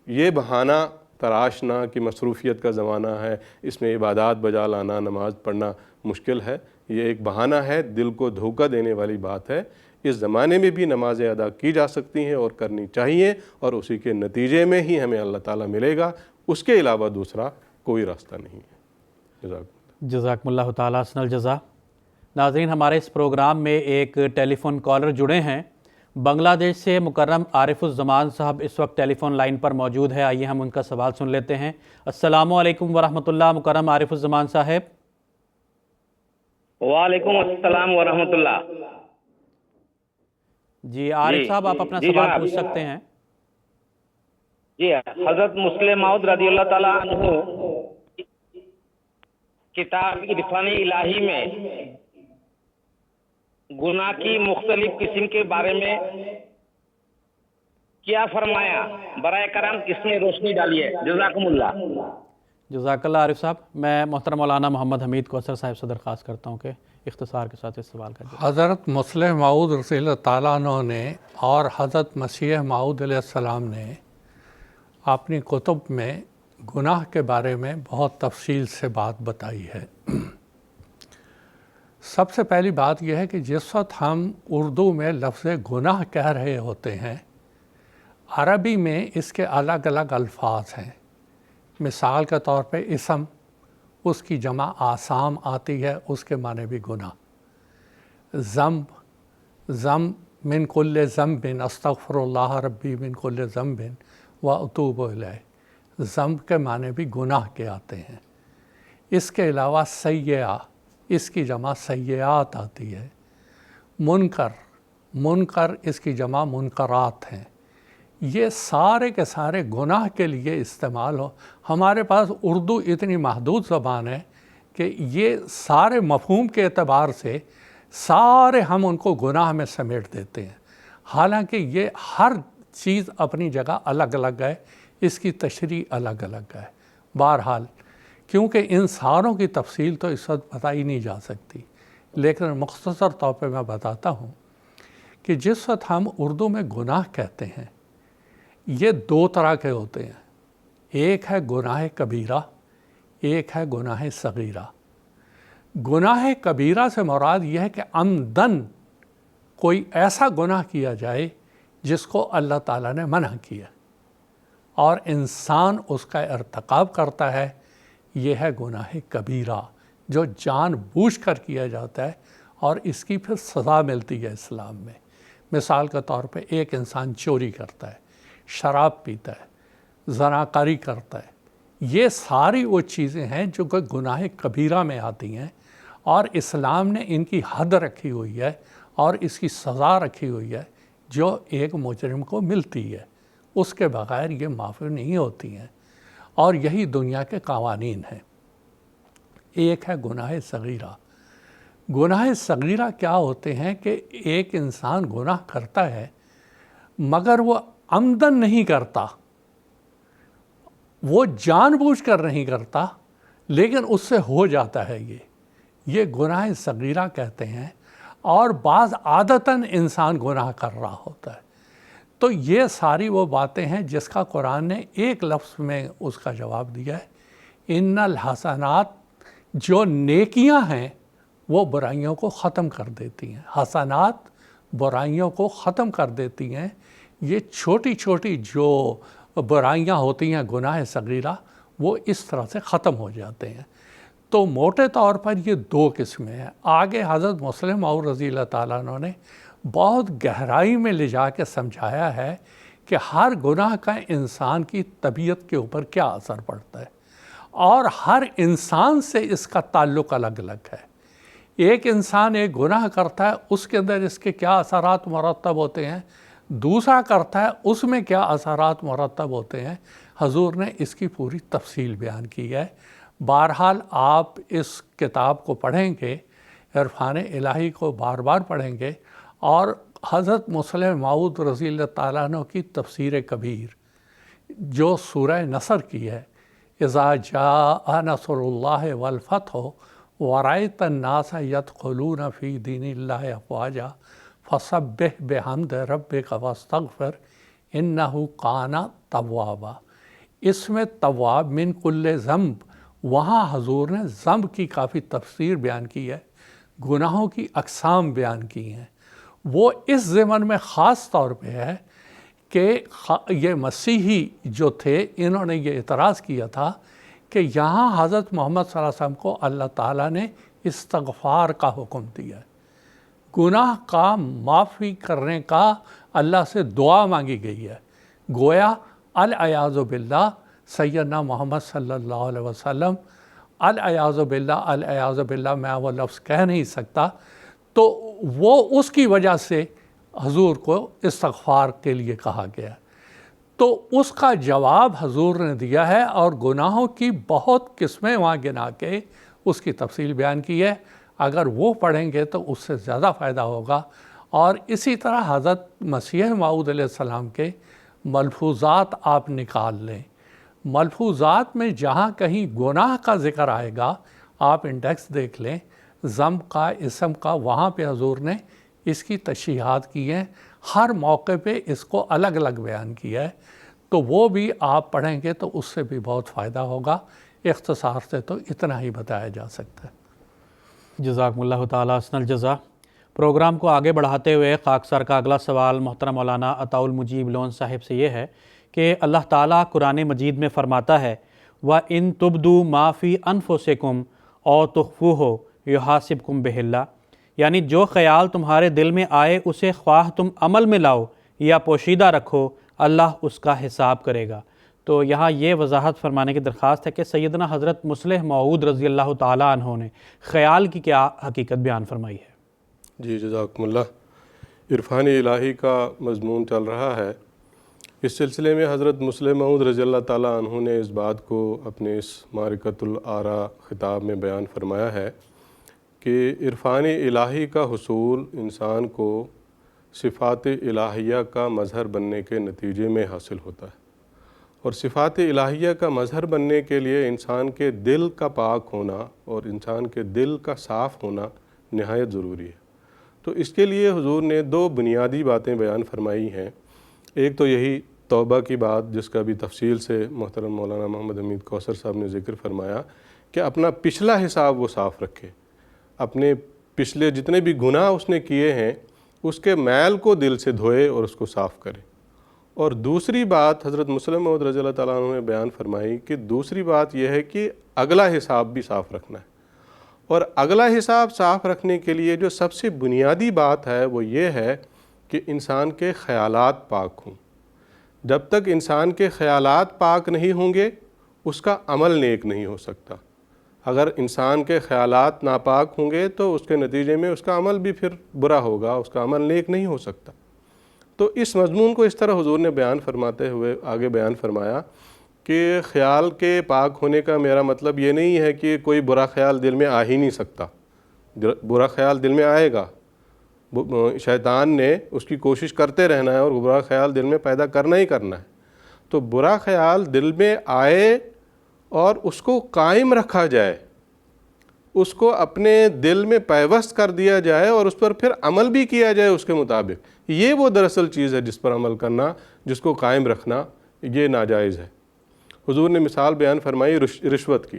یہ بہانہ تراشنا کہ مصروفیت کا زمانہ ہے، اس میں عبادات بجا لانا، نماز پڑھنا مشکل ہے، یہ ایک بہانہ ہے، دل کو دھوکہ دینے والی بات ہے۔ اس زمانے میں بھی نمازیں ادا کی جا سکتی ہیں اور کرنی چاہیے، اور اسی کے نتیجے میں ہی ہمیں اللہ تعالیٰ ملے گا، اس کے علاوہ دوسرا کوئی راستہ نہیں ہے۔ جزاکم اللہ تعالیٰ حسن الجزا۔ ناظرین، ہمارے اس پروگرام میں ایک ٹیلی فون کالر جڑے ہیں بنگلہ دیش سے۔ مکرم عارف الزمان صاحب اس وقت ٹیلی فون لائن پر موجود ہے، آئیے ہم ان کا سوال سن لیتے ہیں۔ السلام علیکم ورحمۃ اللہ، مکرم عارف الزمان صاحب۔ وعلیکم السلام ورحمۃ اللہ۔ جی عارف صاحب، آپ اپنا سوال پوچھ سکتے ہیں۔ جی، حضرت مسلم موعود رضی اللہ تعالیٰ عنہ کتاب عرفان الہی میں گناہ کی مختلف قسم کے بارے میں کیا فرمایا؟ برائے کرم کس نے روشنی ڈالی ہے؟ جزاکم اللہ۔ جزاک اللہ عارف صاحب۔ میں محترم مولانا محمد حمید کوثر صاحب سے درخواست کرتا ہوں کہ اختصار کے ساتھ اس سوال کا جواب۔ حضرت مسلم موعود رضی اللہ تعالیٰ عنہ نے اور حضرت مسیح موعود علیہ السلام نے اپنی کتب میں گناہ کے بارے میں بہت تفصیل سے بات بتائی ہے۔ سب سے پہلی بات یہ ہے کہ جس وقت ہم اردو میں لفظ گناہ کہہ رہے ہوتے ہیں، عربی میں اس کے الگ الگ الفاظ ہیں۔ مثال کے طور پہ اسم، اس کی جمع آثام آتی ہے، اس کے معنی بھی گناہ۔ ذنب من کل ذنب استغفر اللہ ربی من کل ذنب و اتوب الیہ، ذنب کے معنی بھی گناہ کے آتے ہیں۔ اس کے علاوہ سیئہ، اس کی جمع سیئات آتی ہے۔ منکر اس کی جمع منکرات ہیں۔ یہ سارے کے سارے گناہ کے لیے استعمال ہو۔ ہمارے پاس اردو اتنی محدود زبان ہے کہ یہ سارے مفہوم کے اعتبار سے سارے ہم ان کو گناہ میں سمیٹ دیتے ہیں، حالانکہ یہ ہر چیز اپنی جگہ الگ الگ ہے، اس کی تشریح الگ الگ ہے۔ بہرحال کیونکہ ان ساروں کی تفصیل تو اس وقت بتائی نہیں جا سکتی، لیکن مختصر طور پہ میں بتاتا ہوں کہ جس وقت ہم اردو میں گناہ کہتے ہیں، یہ دو طرح کے ہوتے ہیں۔ ایک ہے گناہ کبیرہ، ایک ہے گناہ صغیرہ۔ گناہ کبیرہ سے مراد یہ ہے کہ عمدن کوئی ایسا گناہ کیا جائے جس کو اللہ تعالیٰ نے منع کیا اور انسان اس کا ارتکاب کرتا ہے، یہ ہے گناہ کبیرہ جو جان بوجھ کر کیا جاتا ہے اور اس کی پھر سزا ملتی ہے اسلام میں۔ مثال کے طور پہ ایک انسان چوری کرتا ہے، شراب پیتا ہے، زناکاری کرتا ہے، یہ ساری وہ چیزیں ہیں جو کہ گناہ کبیرہ میں آتی ہیں، اور اسلام نے ان کی حد رکھی ہوئی ہے اور اس کی سزا رکھی ہوئی ہے جو ایک مجرم کو ملتی ہے، اس کے بغیر یہ معافی نہیں ہوتی ہیں، اور یہی دنیا کے قوانین ہیں۔ ایک ہے گناہ صغیرہ۔ گناہ صغیرہ کیا ہوتے ہیں کہ ایک انسان گناہ کرتا ہے مگر وہ عمدن نہیں کرتا، وہ جان بوجھ کر نہیں کرتا، لیکن اس سے ہو جاتا ہے، یہ گناہ صغیرہ کہتے ہیں، اور بعض عادتاً انسان گناہ کر رہا ہوتا ہے۔ تو یہ ساری وہ باتیں ہیں جس کا قرآن نے ایک لفظ میں اس کا جواب دیا ہے، ان الحسنات، جو نیکیاں ہیں وہ برائیوں کو ختم کر دیتی ہیں۔ حسنات برائیوں کو ختم کر دیتی ہیں۔ یہ چھوٹی چھوٹی جو برائیاں ہوتی ہیں گناہ صغیرہ، وہ اس طرح سے ختم ہو جاتے ہیں۔ تو موٹے طور پر یہ دو قسمیں ہیں۔ آگے حضرت مسلم موعود رضی اللہ تعالیٰ عنہ نے بہت گہرائی میں لے جا کے سمجھایا ہے کہ ہر گناہ کا انسان کی طبیعت کے اوپر کیا اثر پڑتا ہے، اور ہر انسان سے اس کا تعلق الگ الگ ہے۔ ایک انسان ایک گناہ کرتا ہے، اس کے اندر اس کے کیا اثرات مرتب ہوتے ہیں، دوسرا کرتا ہے اس میں کیا اثرات مرتب ہوتے ہیں۔ حضور نے اس کی پوری تفصیل بیان کی ہے۔ بہرحال آپ اس کتاب کو پڑھیں گے، عرفان الہی کو بار بار پڑھیں گے، اور حضرت مسلم موعود رضی اللہ تعالیٰ عنہ کی تفسیر کبیر جو سورہ نصر کی ہے، اذا جاء نصر اللہ والفتح ورأیت الناس یدخلون فی دین اللہ افواجا فسبح بحمد ربک واستغفر انہ کان توابا۔ اس میں تواب من کل ذنب، وہاں حضور نے ذنب کی کافی تفسیر بیان کی ہے، گناہوں کی اقسام بیان کی ہیں۔ وہ اس ضمن میں خاص طور پہ ہے کہ یہ مسیحی جو تھے انہوں نے یہ اعتراض کیا تھا کہ یہاں حضرت محمد صلی اللہ علیہ وسلم کو اللہ تعالیٰ نے استغفار کا حکم دیا ہے، گناہ کا معافی کرنے کا اللہ سے دعا مانگی گئی ہے۔ گویا العیاذ باللہ سیدنا محمد صلی اللہ علیہ وسلم، العیاذ باللہ میں وہ لفظ کہہ نہیں سکتا، تو وہ اس کی وجہ سے حضور کو استغفار کے لیے کہا گیا، تو اس کا جواب حضور نے دیا ہے، اور گناہوں کی بہت قسمیں وہاں گنا کے اس کی تفصیل بیان کی ہے۔ اگر وہ پڑھیں گے تو اس سے زیادہ فائدہ ہوگا۔ اور اسی طرح حضرت مسیح موعود علیہ السلام کے ملفوظات آپ نکال لیں، ملفوظات میں جہاں کہیں گناہ کا ذکر آئے گا آپ انڈیکس دیکھ لیں، ذنب کا، اسم کا، وہاں پہ حضور نے اس کی تشریحات کی ہیں، ہر موقع پہ اس کو الگ الگ بیان کیا ہے، تو وہ بھی آپ پڑھیں گے تو اس سے بھی بہت فائدہ ہوگا۔ اختصار سے تو اتنا ہی بتایا جا سکتا ہے۔ جزاکم اللہ تعالیٰ حسن الجزا۔ پروگرام کو آگے بڑھاتے ہوئے خاکسار کا اگلا سوال محترم مولانا عطاء المجیب لون صاحب سے یہ ہے کہ اللہ تعالیٰ قرآن مجید میں فرماتا ہے وَإِن تُبْدُوا مَا فِي أَنفُسِكُمْ أَوْ تُخْفُوهُ يُحَاسِبْكُم بِهِ اللَّهُ، یعنی جو خیال تمہارے دل میں آئے اسے خواہ تم عمل میں لاؤ یا پوشیدہ رکھو، اللہ اس کا حساب کرے گا۔ تو یہاں یہ وضاحت فرمانے کی درخواست ہے کہ سیدنا حضرت مصلح موعود رضی اللہ تعالیٰ عنہ نے خیال کی کیا حقیقت بیان فرمائی ہے۔ جی جزاکم اللہ۔ عرفان الہی کا مضمون چل رہا ہے۔ اس سلسلے میں حضرت مصلح موعود رضی اللہ تعالیٰ عنہ نے اس بات کو اپنے اس معرکۃ الآراء خطاب میں بیان فرمایا ہے کہ عرفان الہی کا حصول انسان کو صفات الہیہ کا مظہر بننے کے نتیجے میں حاصل ہوتا ہے، اور صفات الہیہ کا مظہر بننے کے لیے انسان کے دل کا پاک ہونا اور انسان کے دل کا صاف ہونا نہایت ضروری ہے۔ تو اس کے لیے حضور نے دو بنیادی باتیں بیان فرمائی ہیں۔ ایک تو یہی توبہ کی بات، جس کا بھی تفصیل سے محترم مولانا محمد حمید کوثر صاحب نے ذکر فرمایا کہ اپنا پچھلا حساب وہ صاف رکھے، اپنے پچھلے جتنے بھی گناہ اس نے کیے ہیں اس کے میل کو دل سے دھوئے اور اس کو صاف کرے۔ اور دوسری بات حضرت مصلح موعود رضی اللہ تعالیٰ عنہ نے بیان فرمائی کہ دوسری بات یہ ہے کہ اگلا حساب بھی صاف رکھنا ہے، اور اگلا حساب صاف رکھنے کے لیے جو سب سے بنیادی بات ہے وہ یہ ہے کہ انسان کے خیالات پاک ہوں۔ جب تک انسان کے خیالات پاک نہیں ہوں گے اس کا عمل نیک نہیں ہو سکتا۔ اگر انسان کے خیالات ناپاک ہوں گے تو اس کے نتیجے میں اس کا عمل بھی پھر برا ہوگا، اس کا عمل نیک نہیں ہو سکتا۔ تو اس مضمون کو اس طرح حضور نے بیان فرماتے ہوئے آگے بیان فرمایا کہ خیال کے پاک ہونے کا میرا مطلب یہ نہیں ہے کہ کوئی برا خیال دل میں آ ہی نہیں سکتا۔ برا خیال دل میں آئے گا، شیطان نے اس کی کوشش کرتے رہنا ہے اور برا خیال دل میں پیدا کرنا ہی کرنا ہے۔ تو برا خیال دل میں آئے اور اس کو قائم رکھا جائے، اس کو اپنے دل میں پیوست کر دیا جائے اور اس پر پھر عمل بھی کیا جائے اس کے مطابق، یہ وہ دراصل چیز ہے جس پر عمل کرنا، جس کو قائم رکھنا یہ ناجائز ہے۔ حضور نے مثال بیان فرمائی رشوت کی۔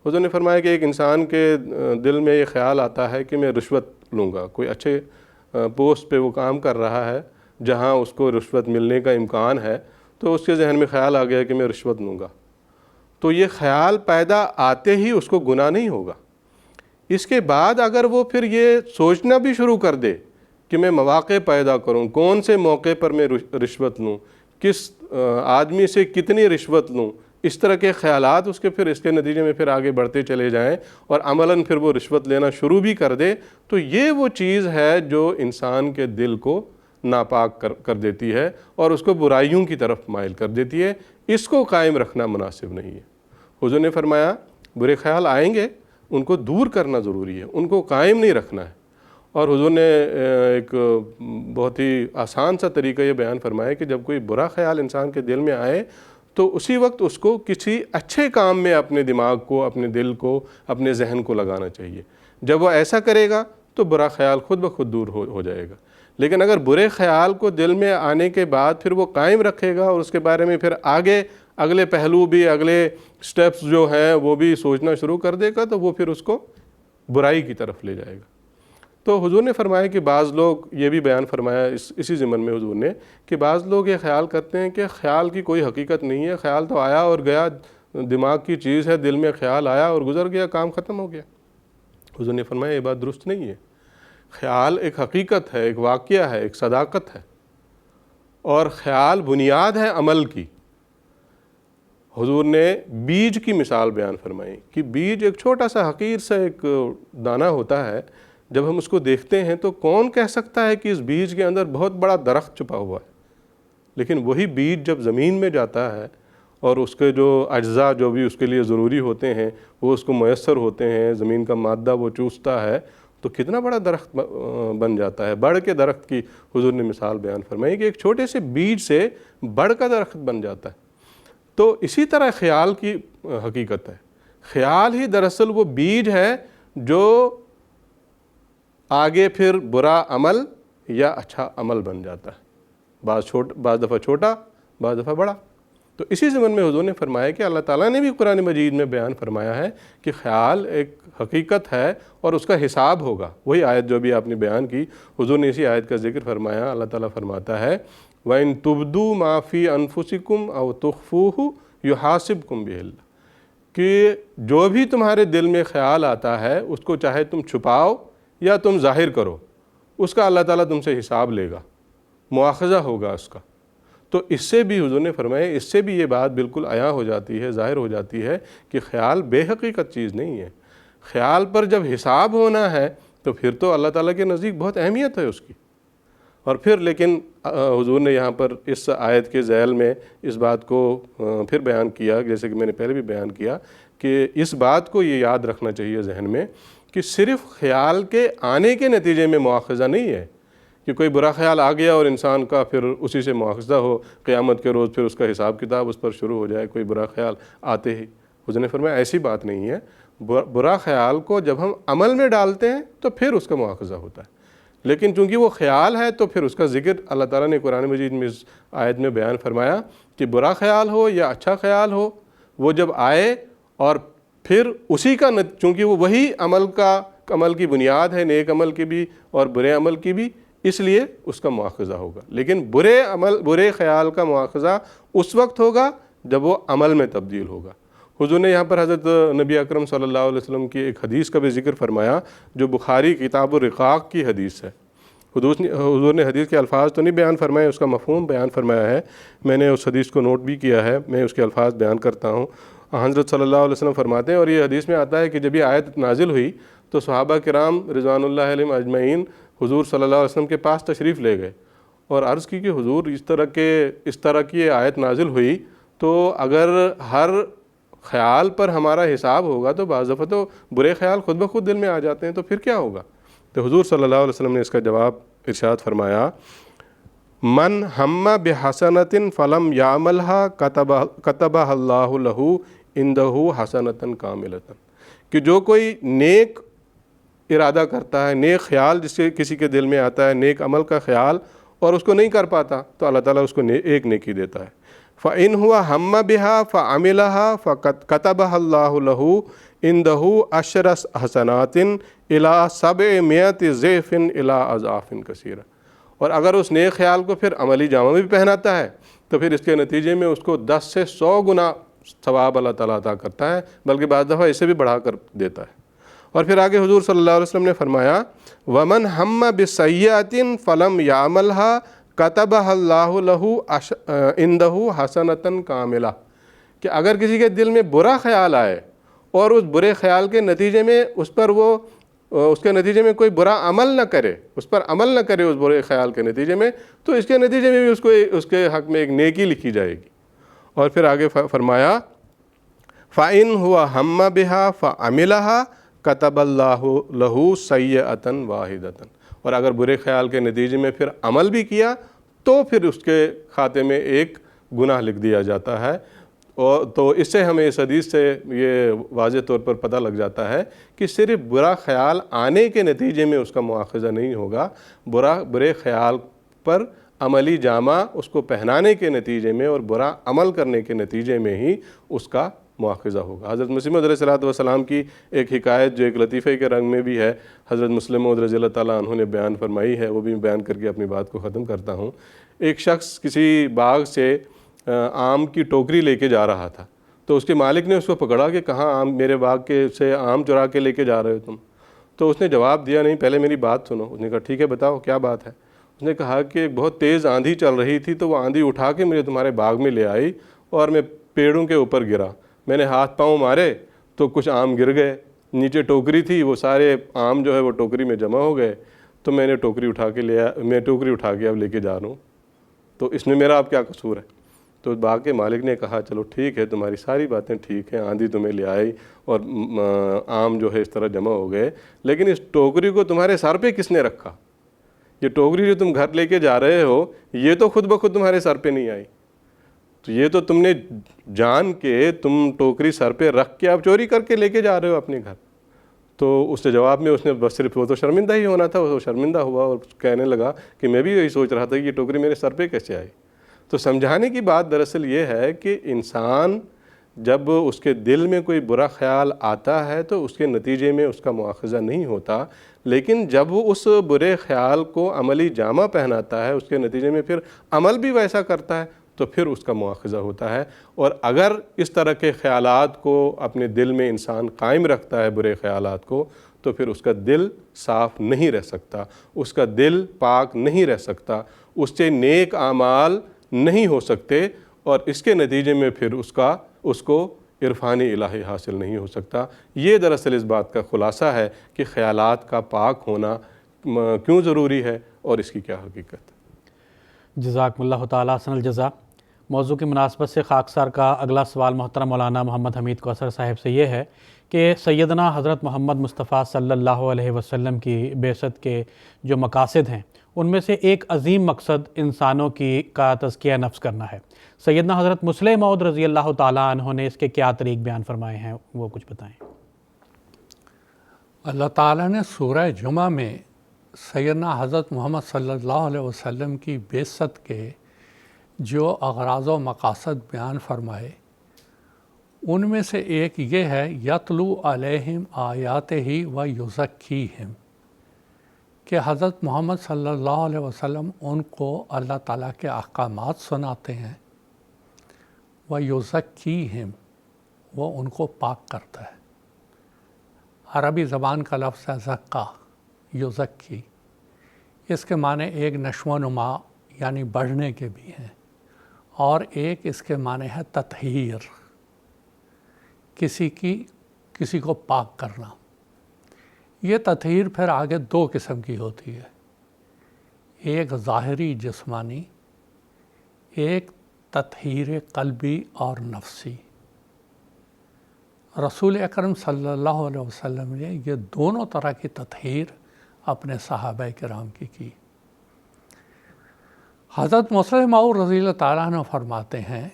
حضور نے فرمایا کہ ایک انسان کے دل میں یہ خیال آتا ہے کہ میں رشوت لوں گا، کوئی اچھے پوسٹ پہ وہ کام کر رہا ہے جہاں اس کو رشوت ملنے کا امکان ہے، تو اس کے ذہن میں خیال آ گیا کہ میں رشوت لوں گا، تو یہ خیال پیدا آتے ہی اس کو گناہ نہیں ہوگا۔ اس کے بعد اگر وہ پھر یہ سوچنا بھی شروع کر دے کہ میں مواقع پیدا کروں، کون سے موقع پر میں رشوت لوں، کس آدمی سے کتنی رشوت لوں، اس طرح کے خیالات اس کے پھر اس کے نتیجے میں پھر آگے بڑھتے چلے جائیں اور عملاً پھر وہ رشوت لینا شروع بھی کر دے، تو یہ وہ چیز ہے جو انسان کے دل کو ناپاک کر دیتی ہے اور اس کو برائیوں کی طرف مائل کر دیتی ہے۔ اس کو قائم رکھنا مناسب نہیں ہے۔ حضور نے فرمایا برے خیال آئیں گے، ان کو دور کرنا ضروری ہے، ان کو قائم نہیں رکھنا ہے۔ اور حضور نے ایک بہت ہی آسان سا طریقہ یہ بیان فرمایا کہ جب کوئی برا خیال انسان کے دل میں آئے تو اسی وقت اس کو کسی اچھے کام میں اپنے دماغ کو، اپنے دل کو، اپنے ذہن کو لگانا چاہیے۔ جب وہ ایسا کرے گا تو برا خیال خود بخود دور ہو جائے گا۔ لیکن اگر برے خیال کو دل میں آنے کے بعد پھر وہ قائم رکھے گا اور اس کے بارے میں پھر آگے اگلے پہلو بھی، اگلے سٹیپس جو ہیں وہ بھی سوچنا شروع کر دے گا، تو وہ پھر اس کو برائی کی طرف لے جائے گا۔ تو حضور نے فرمایا کہ بعض لوگ یہ بھی بیان فرمایا اسی ضمن میں حضور نے کہ بعض لوگ یہ خیال کرتے ہیں کہ خیال کی کوئی حقیقت نہیں ہے، خیال تو آیا اور گیا، دماغ کی چیز ہے، دل میں خیال آیا اور گزر گیا، کام ختم ہو گیا۔ حضور نے فرمایا یہ بات درست نہیں ہے۔ خیال ایک حقیقت ہے، ایک واقعہ ہے، ایک صداقت ہے، اور خیال بنیاد ہے عمل کی۔ حضور نے بیج کی مثال بیان فرمائی کہ بیج ایک چھوٹا سا حقیر سا ایک دانہ ہوتا ہے، جب ہم اس کو دیکھتے ہیں تو کون کہہ سکتا ہے کہ اس بیج کے اندر بہت بڑا درخت چھپا ہوا ہے، لیکن وہی بیج جب زمین میں جاتا ہے اور اس کے جو اجزاء جو بھی اس کے لیے ضروری ہوتے ہیں وہ اس کو میسر ہوتے ہیں، زمین کا مادہ وہ چوستا ہے، تو کتنا بڑا درخت بن جاتا ہے۔ بڑھ کے درخت کی حضور نے مثال بیان فرمائی کہ ایک چھوٹے سے بیج سے بڑھ کا درخت بن جاتا ہے۔ تو اسی طرح خیال کی حقیقت ہے، خیال ہی دراصل وہ بیج ہے جو آگے پھر برا عمل یا اچھا عمل بن جاتا ہے، بعض دفعہ چھوٹا، بعض دفعہ بڑا۔ تو اسی ضمن میں حضور نے فرمایا کہ اللہ تعالیٰ نے بھی قرآن مجید میں بیان فرمایا ہے کہ خیال ایک حقیقت ہے اور اس کا حساب ہوگا۔ وہی آیت جو بھی آپ نے بیان کی، حضور نے اسی آیت کا ذکر فرمایا۔ اللہ تعالیٰ فرماتا ہے وَإِن تُبْدُوا مَا فِي أَنفُسِكُمْ أَوْ تُخْفُوهُ يُحَاسِبْكُمْ بِهِ اللَّهُ، کہ جو بھی تمہارے دل میں خیال آتا ہے اس کو چاہے تم چھپاؤ یا تم ظاہر کرو، اس کا اللہ تعالیٰ تم سے حساب لے گا، مواخذہ ہوگا اس کا۔ تو اس سے بھی حضور نے فرمایا، اس سے بھی یہ بات بالکل عیاں ہو جاتی ہے، ظاہر ہو جاتی ہے کہ خیال بے حقیقت چیز نہیں ہے۔ خیال پر جب حساب ہونا ہے تو پھر تو اللہ تعالیٰ کے نزدیک بہت اہمیت ہے اس کی۔ اور پھر لیکن حضور نے یہاں پر اس آیت کے ذیل میں اس بات کو پھر بیان کیا، جیسے کہ میں نے پہلے بھی بیان کیا، کہ اس بات کو یہ یاد رکھنا چاہیے ذہن میں کہ صرف خیال کے آنے کے نتیجے میں مواخذہ نہیں ہے کہ کوئی برا خیال آ گیا اور انسان کا پھر اسی سے مواخذہ ہو، قیامت کے روز پھر اس کا حساب کتاب اس پر شروع ہو جائے کوئی برا خیال آتے ہی۔ حضور نے فرمایا ایسی بات نہیں ہے، برا خیال کو جب ہم عمل میں ڈالتے ہیں تو پھر اس کا مواخذہ ہوتا ہے، لیکن چونکہ وہ خیال ہے تو پھر اس کا ذکر اللہ تعالیٰ نے قرآن مجید میں اس آیت میں بیان فرمایا کہ برا خیال ہو یا اچھا خیال ہو، وہ جب آئے اور پھر اسی کا چونکہ وہ وہی عمل کی بنیاد ہے، نیک عمل کی بھی اور برے عمل کی بھی، اس لیے اس کا مواخذہ ہوگا۔ لیکن برے خیال کا مواخذہ اس وقت ہوگا جب وہ عمل میں تبدیل ہوگا۔ حضور نے یہاں پر حضرت نبی اکرم صلی اللہ علیہ وسلم کی ایک حدیث کا بھی ذکر فرمایا جو بخاری کتاب الرقاق کی حدیث ہے۔ حضور نے حدیث کے الفاظ تو نہیں بیان فرمائے، اس کا مفہوم بیان فرمایا ہے۔ میں نے اس حدیث کو نوٹ بھی کیا ہے، میں اس کے الفاظ بیان کرتا ہوں۔ حضرت صلی اللہ علیہ وسلم فرماتے ہیں، اور یہ حدیث میں آتا ہے کہ جب یہ آیت نازل ہوئی تو صحابہ کرام رضوان اللہ علیہم اجمعین حضور صلی اللہ علیہ وسلم کے پاس تشریف لے گئے اور عرض کی کہ حضور اس طرح کی آیت نازل ہوئی تو اگر ہر خیال پر ہمارا حساب ہوگا تو بعض دفعہ تو برے خیال خود بخود دل میں آ جاتے ہیں، تو پھر کیا ہوگا؟ تو حضور صلی اللہ علیہ وسلم نے اس کا جواب ارشاد فرمایا، من ہم بحسنۃ فلم یعملھا کتبہ اللہ لہ عندہ حسنۃ کاملۃ، کہ جو کوئی نیک ارادہ کرتا ہے، نیک خیال جس سے کسی کے دل میں آتا ہے، نیک عمل کا خیال، اور اس کو نہیں کر پاتا تو اللہ تعالیٰ اس کو ایک نیکی دیتا ہے۔ فَإِنْ هُوَ ہَمَّ بِهَا فَعَمِلَهَا فَكَتَبَهَا اللَّهُ لَهُ عِنْدَهُ عَشْرَ حَسَنَاتٍ إِلَىٰ 700 ضِعْفٍ إِلَىٰ أَضْعَافٍ كَثِيرَةٍ، اور اگر اس نیک خیال کو پھر عملی جامہ بھی پہناتا ہے تو پھر اس کے نتیجے میں اس کو 10 سے 100 گنا ثواب اللہ تعالیٰ عطا کرتا ہے، بلکہ بعض دفعہ اسے بھی بڑھا کر دیتا ہے۔ اور پھر آگے حضور صلی اللہ علیہ وسلم نے فرمایا، وَمَنْ ہَمَّ بِسَیِّئَةٍ فَلَمْ يَعْمَلْهَا كَتَبَهَا اللَّهُ لَهُ عِنْدَهُ حَسَنَةً كَامِلَةً، کہ اگر کسی کے دل میں برا خیال آئے اور اس برے خیال کے نتیجے میں اس کے نتیجے میں کوئی برا عمل نہ کرے، اس پر عمل نہ کرے اس برے خیال کے نتیجے میں، تو اس کے نتیجے میں بھی اس کے حق میں ایک نیکی لکھی جائے گی۔ اور پھر آگے فرمایا، فَإِنْ هُوَ ہَمَّ بِهَا فَعَمِلَهَا كَتَبَ اللَّهُ لَهُ سَیِّئَةً وَاحِدَةً، اور اگر برے خیال کے نتیجے میں پھر عمل بھی کیا تو پھر اس کے کھاتے میں ایک گناہ لکھ دیا جاتا ہے۔ اور تو اس سے ہمیں اس حدیث سے یہ واضح طور پر پتہ لگ جاتا ہے کہ صرف برا خیال آنے کے نتیجے میں اس کا مواخذہ نہیں ہوگا، برے خیال پر عملی جامہ اس کو پہنانے کے نتیجے میں اور برا عمل کرنے کے نتیجے میں ہی اس کا مواخذہ ہوگا۔ حضرت مسیح موعود علیہ السلام کی ایک حکایت جو ایک لطیفے کے رنگ میں بھی ہے، حضرت مسلم موعود رضی اللہ تعالیٰ عنہ نے بیان فرمائی ہے، وہ بھی بیان کر کے اپنی بات کو ختم کرتا ہوں۔ ایک شخص کسی باغ سے آم کی ٹوکری لے کے جا رہا تھا، تو اس کے مالک نے اس کو پکڑا کہ کہاں آم، میرے باغ کے سے آم چرا کے لے کے جا رہے ہو تم؟ تو اس نے جواب دیا، نہیں پہلے میری بات سنو۔ اس نے کہا ٹھیک ہے بتاؤ کیا بات ہے؟ اس نے کہا کہ ایک بہت تیز آندھی چل رہی تھی تو وہ آندھی اٹھا کے مجھے تمہارے باغ میں لے آئی اور میں پیڑوں کے اوپر گرا، میں نے ہاتھ پاؤں مارے تو کچھ آم گر گئے، نیچے ٹوکری تھی وہ سارے آم جو ہے وہ ٹوکری میں جمع ہو گئے، تو میں ٹوکری اٹھا کے اب لے کے جا رہا ہوں، تو اس میں میرا اب کیا قصور ہے؟ تو باغ کے مالک نے کہا چلو ٹھیک ہے، تمہاری ساری باتیں ٹھیک ہیں، آندھی تمہیں لے آئی اور آم جو ہے اس طرح جمع ہو گئے، لیکن اس ٹوکری کو تمہارے سر پہ کس نے رکھا؟ یہ ٹوکری جو تم گھر لے کے جا رہے ہو یہ تو خود بخود تمہارے سر پہ نہیں آئی، تو یہ تو تم نے جان کے تم ٹوکری سر پہ رکھ کے آپ چوری کر کے لے کے جا رہے ہو اپنے گھر۔ تو اس کے جواب میں اس نے بس صرف وہ تو شرمندہ ہی ہونا تھا، وہ شرمندہ ہوا اور کہنے لگا کہ میں بھی یہی سوچ رہا تھا کہ یہ ٹوکری میرے سر پہ کیسے آئی۔ تو سمجھانے کی بات دراصل یہ ہے کہ انسان جب اس کے دل میں کوئی برا خیال آتا ہے تو اس کے نتیجے میں اس کا مواخذہ نہیں ہوتا، لیکن جب وہ اس برے خیال کو عملی جامہ پہناتا ہے، اس کے نتیجے میں پھر عمل بھی ویسا کرتا ہے تو پھر اس کا مواخذہ ہوتا ہے۔ اور اگر اس طرح کے خیالات کو اپنے دل میں انسان قائم رکھتا ہے برے خیالات کو، تو پھر اس کا دل صاف نہیں رہ سکتا، اس کا دل پاک نہیں رہ سکتا، اس سے نیک اعمال نہیں ہو سکتے، اور اس کے نتیجے میں پھر اس کو عرفان الہی حاصل نہیں ہو سکتا۔ یہ دراصل اس بات کا خلاصہ ہے کہ خیالات کا پاک ہونا کیوں ضروری ہے اور اس کی کیا حقیقت ہے۔ جزاکم اللہ تعالیٰ حسن الجزا۔ موضوع کی مناسبت سے خاکسار کا اگلا سوال محترم مولانا محمد حمید کوثر صاحب سے یہ ہے کہ سیدنا حضرت محمد مصطفیٰ صلی اللہ علیہ وسلم کی بعثت کے جو مقاصد ہیں ان میں سے ایک عظیم مقصد انسانوں کا تزکیہ نفس کرنا ہے۔ سیدنا حضرت مسلم موعود رضی اللہ تعالیٰ عنہ نے اس کے کیا طریق بیان فرمائے ہیں، وہ کچھ بتائیں۔ اللہ تعالیٰ نے سورہ جمعہ میں سیدنا حضرت محمد صلی اللہ علیہ وسلم کی بعثت کے جو اغراض و مقاصد بیان فرمائے ان میں سے ایک یہ ہے یتلو علیہم آیاتہ و یزکیہم، کہ حضرت محمد صلی اللہ علیہ وسلم ان کو اللہ تعالیٰ کے احکامات سناتے ہیں، و یزکیہم، وہ ان کو پاک کرتا ہے۔ عربی زبان کا لفظ ہے زکا، یزکی، اس کے معنی ایک نشو و نما یعنی بڑھنے کے بھی ہیں، اور ایک اس کے معنی ہے تطہیر، کسی کو پاک کرنا۔ یہ تطہیر پھر آگے دو قسم کی ہوتی ہے، ایک ظاہری جسمانی، ایک تطہیر قلبی اور نفسی۔ رسول اکرم صلی اللہ علیہ وسلم نے یہ دونوں طرح کی تطہیر اپنے صحابہ کرام کی۔ حضرت مسلم موعود رضی اللہ تعالیٰ عنہ فرماتے ہیں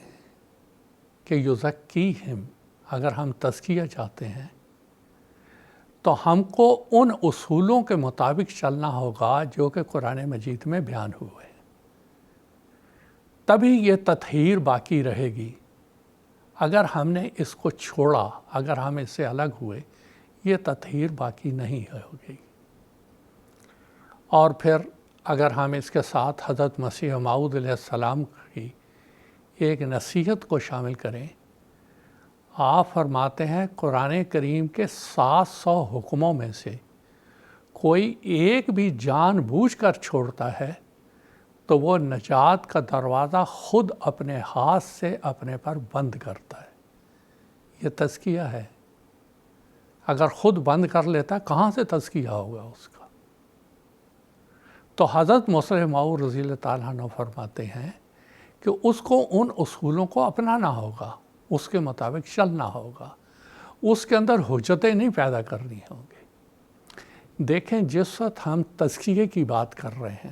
کہ یزکیہم، اگر ہم تزکیہ چاہتے ہیں تو ہم کو ان اصولوں کے مطابق چلنا ہوگا جو کہ قرآن مجید میں بیان ہوئے، تبھی یہ تطہیر باقی رہے گی۔ اگر ہم نے اس کو چھوڑا، اگر ہم اس سے الگ ہوئے، یہ تطہیر باقی نہیں ہوگی۔ اور پھر اگر ہم اس کے ساتھ حضرت مسیح موعود علیہ السلام کی ایک نصیحت کو شامل کریں، آپ فرماتے ہیں قرآن کریم کے 700 حکموں میں سے کوئی ایک بھی جان بوجھ کر چھوڑتا ہے تو وہ نجات کا دروازہ خود اپنے ہاتھ سے اپنے پر بند کرتا ہے۔ یہ تزکیہ ہے۔ اگر خود بند کر لیتا کہاں سے تزکیہ ہوگا اس کا؟ تو حضرت مسلم موعود رضی اللہ تعالیٰ عنہ فرماتے ہیں کہ اس کو ان اصولوں کو اپنانا ہوگا، اس کے مطابق چلنا ہوگا، اس کے اندر حجتیں نہیں پیدا کرنی ہوں گی۔ دیکھیں، جس وقت ہم تزکیے کی بات کر رہے ہیں،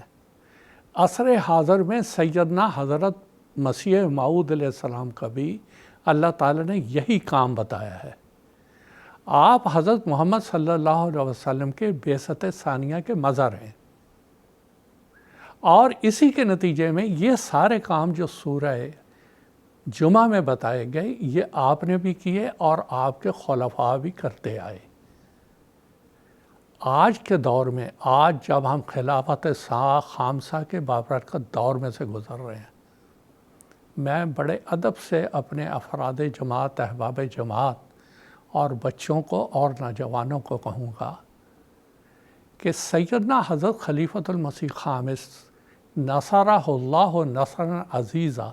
عصر حاضر میں سیدنا حضرت مسیح موعود علیہ السلام کا بھی اللہ تعالیٰ نے یہی کام بتایا ہے۔ آپ حضرت محمد صلی اللہ علیہ وسلم کے بعثت ثانیہ کے مظہر ہیں، اور اسی کے نتیجے میں یہ سارے کام جو سورہ جمعہ میں بتائے گئے یہ آپ نے بھی کیے اور آپ کے خلفاء بھی کرتے آئے۔ آج کے دور میں، آج جب ہم خلافت خامسہ کے بابرکت دور میں سے گزر رہے ہیں، میں بڑے ادب سے اپنے افراد جماعت، احباب جماعت اور بچوں کو اور نوجوانوں کو کہوں گا کہ سیدنا حضرت خلیفۃ المسیح خامس نصرہ اللہ نصرا عزیزہ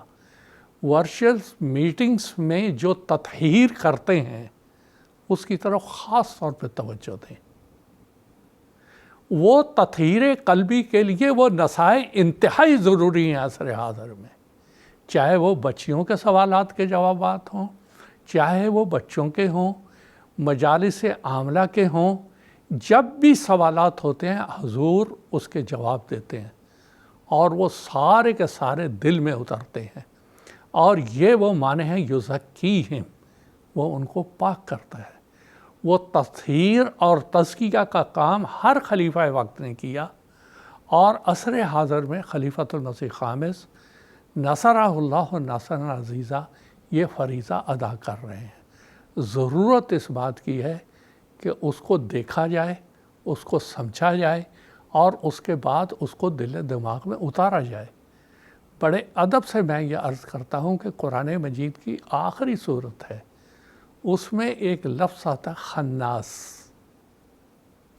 ورچوئل میٹنگز میں جو تطہیر کرتے ہیں اس کی طرف خاص طور پہ توجہ دیں۔ وہ تطہیر قلبی کے لیے وہ نصائح انتہائی ضروری ہیں عصر حاضر میں، چاہے وہ بچیوں کے سوالات کے جوابات ہوں، چاہے وہ بچوں کے ہوں، مجالس عاملہ کے ہوں، جب بھی سوالات ہوتے ہیں حضور اس کے جواب دیتے ہیں اور وہ سارے کے سارے دل میں اترتے ہیں، اور یہ وہ معنی ہے یزکیہم، وہ ان کو پاک کرتا ہے۔ وہ تطہیر اور تزکیہ کا کام ہر خلیفہ وقت نے کیا، اور عصر حاضر میں خلیفۃ المسیح خامس نصرہ اللہ نصرا عزیزہ یہ فریضہ ادا کر رہے ہیں۔ ضرورت اس بات کی ہے کہ اس کو دیکھا جائے، اس کو سمجھا جائے، اور اس کے بعد اس کو دل دماغ میں اتارا جائے۔ بڑے ادب سے میں یہ عرض کرتا ہوں کہ قرآن مجید کی آخری صورت ہے، اس میں ایک لفظ آتا ہے خناس۔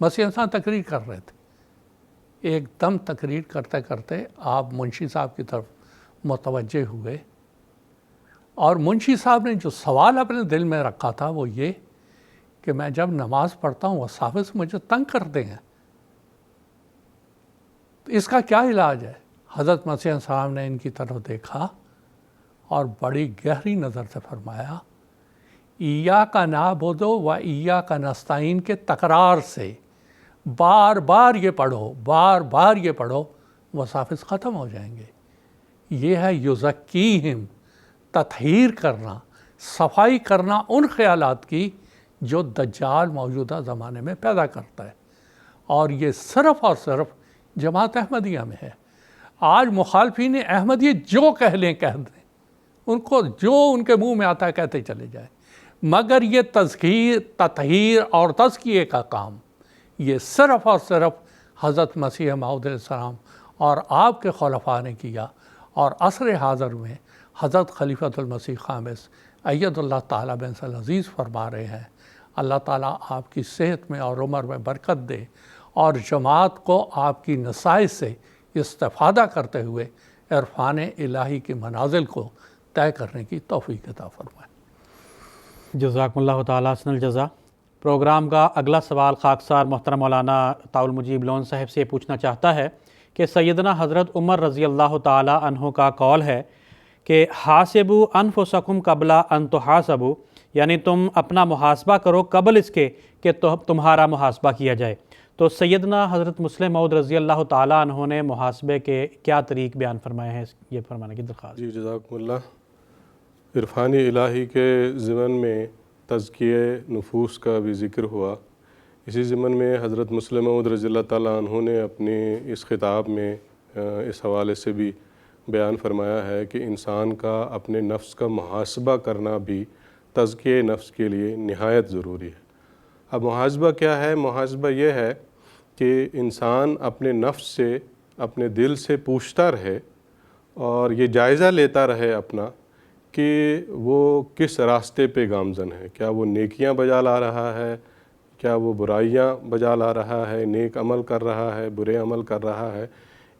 مسیح انسان تقریر کر رہے تھے، ایک دم تقریر کرتے کرتے آپ منشی صاحب کی طرف متوجہ ہوئے، اور منشی صاحب نے جو سوال اپنے دل میں رکھا تھا وہ یہ کہ میں جب نماز پڑھتا ہوں وسافس مجھے تنگ کرتے ہیں، تو اس کا کیا علاج ہے؟ حضرت مسیح السلام نے ان کی طرف دیکھا اور بڑی گہری نظر سے فرمایا، ایاک نعبد و ایاک نستعین کے تکرار سے بار بار یہ پڑھو، بار بار یہ پڑھو، وسافس ختم ہو جائیں گے۔ یہ ہے یزکیہم، تطہیر کرنا، صفائی کرنا ان خیالات کی جو دجال موجودہ زمانے میں پیدا کرتا ہے، اور یہ صرف اور صرف جماعت احمدیہ میں ہے۔ آج مخالفین احمدیہ جو کہہ لیں کہہ دیں، ان کو جو ان کے منہ میں آتا ہے کہتے چلے جائیں، مگر یہ تذکیر، تطہیر اور تزکیے کا کام یہ صرف اور صرف حضرت مسیح موعود علیہ السلام اور آپ کے خلفاء نے کیا، اور عصر حاضر میں حضرت خلیفۃ المسیح خامس اید اللہ تعالیٰ بن العزیز فرما رہے ہیں، اللہ تعالیٰ آپ کی صحت میں اور عمر میں برکت دے، اور جماعت کو آپ کی نصائح سے استفادہ کرتے ہوئے عرفان الہی کے منازل کو طے کرنے کی توفیق عطا فرمائے۔ جزاکم اللہ تعالیٰ حسن الجزا۔ پروگرام کا اگلا سوال خاکسار محترم مولانا طاؤل مجیب لون صاحب سے پوچھنا چاہتا ہے کہ سیدنا حضرت عمر رضی اللہ تعالیٰ عنہ کا قول ہے کہ حاسبوا انفسکم قبل ان تحاسبوا، یعنی تم اپنا محاسبہ کرو قبل اس کے کہ تمہارا محاسبہ کیا جائے۔ تو سیدنا حضرت مسلم موعود رضی اللہ تعالیٰ عنہ نے محاسبے کے کیا طریق بیان فرمائے ہیں، یہ فرمانے کی درخواست۔ جی جزاکم اللہ۔ عرفان الہی کے ضمن میں تزکیہ نفوس کا بھی ذکر ہوا، اسی ضمن میں حضرت مسلم موعود رضی اللہ تعالیٰ عنہ نے اپنے اس خطاب میں اس حوالے سے بھی بیان فرمایا ہے کہ انسان کا اپنے نفس کا محاسبہ کرنا بھی تزکیہ نفس کے لیے نہایت ضروری ہے۔ اب محاسبہ کیا ہے؟ محاسبہ یہ ہے کہ انسان اپنے نفس سے، اپنے دل سے پوچھتا رہے اور یہ جائزہ لیتا رہے اپنا کہ وہ کس راستے پہ گامزن ہے، کیا وہ نیکیاں بجا لا رہا ہے، کیا وہ برائیاں بجا لا رہا ہے، نیک عمل کر رہا ہے، برے عمل کر رہا ہے۔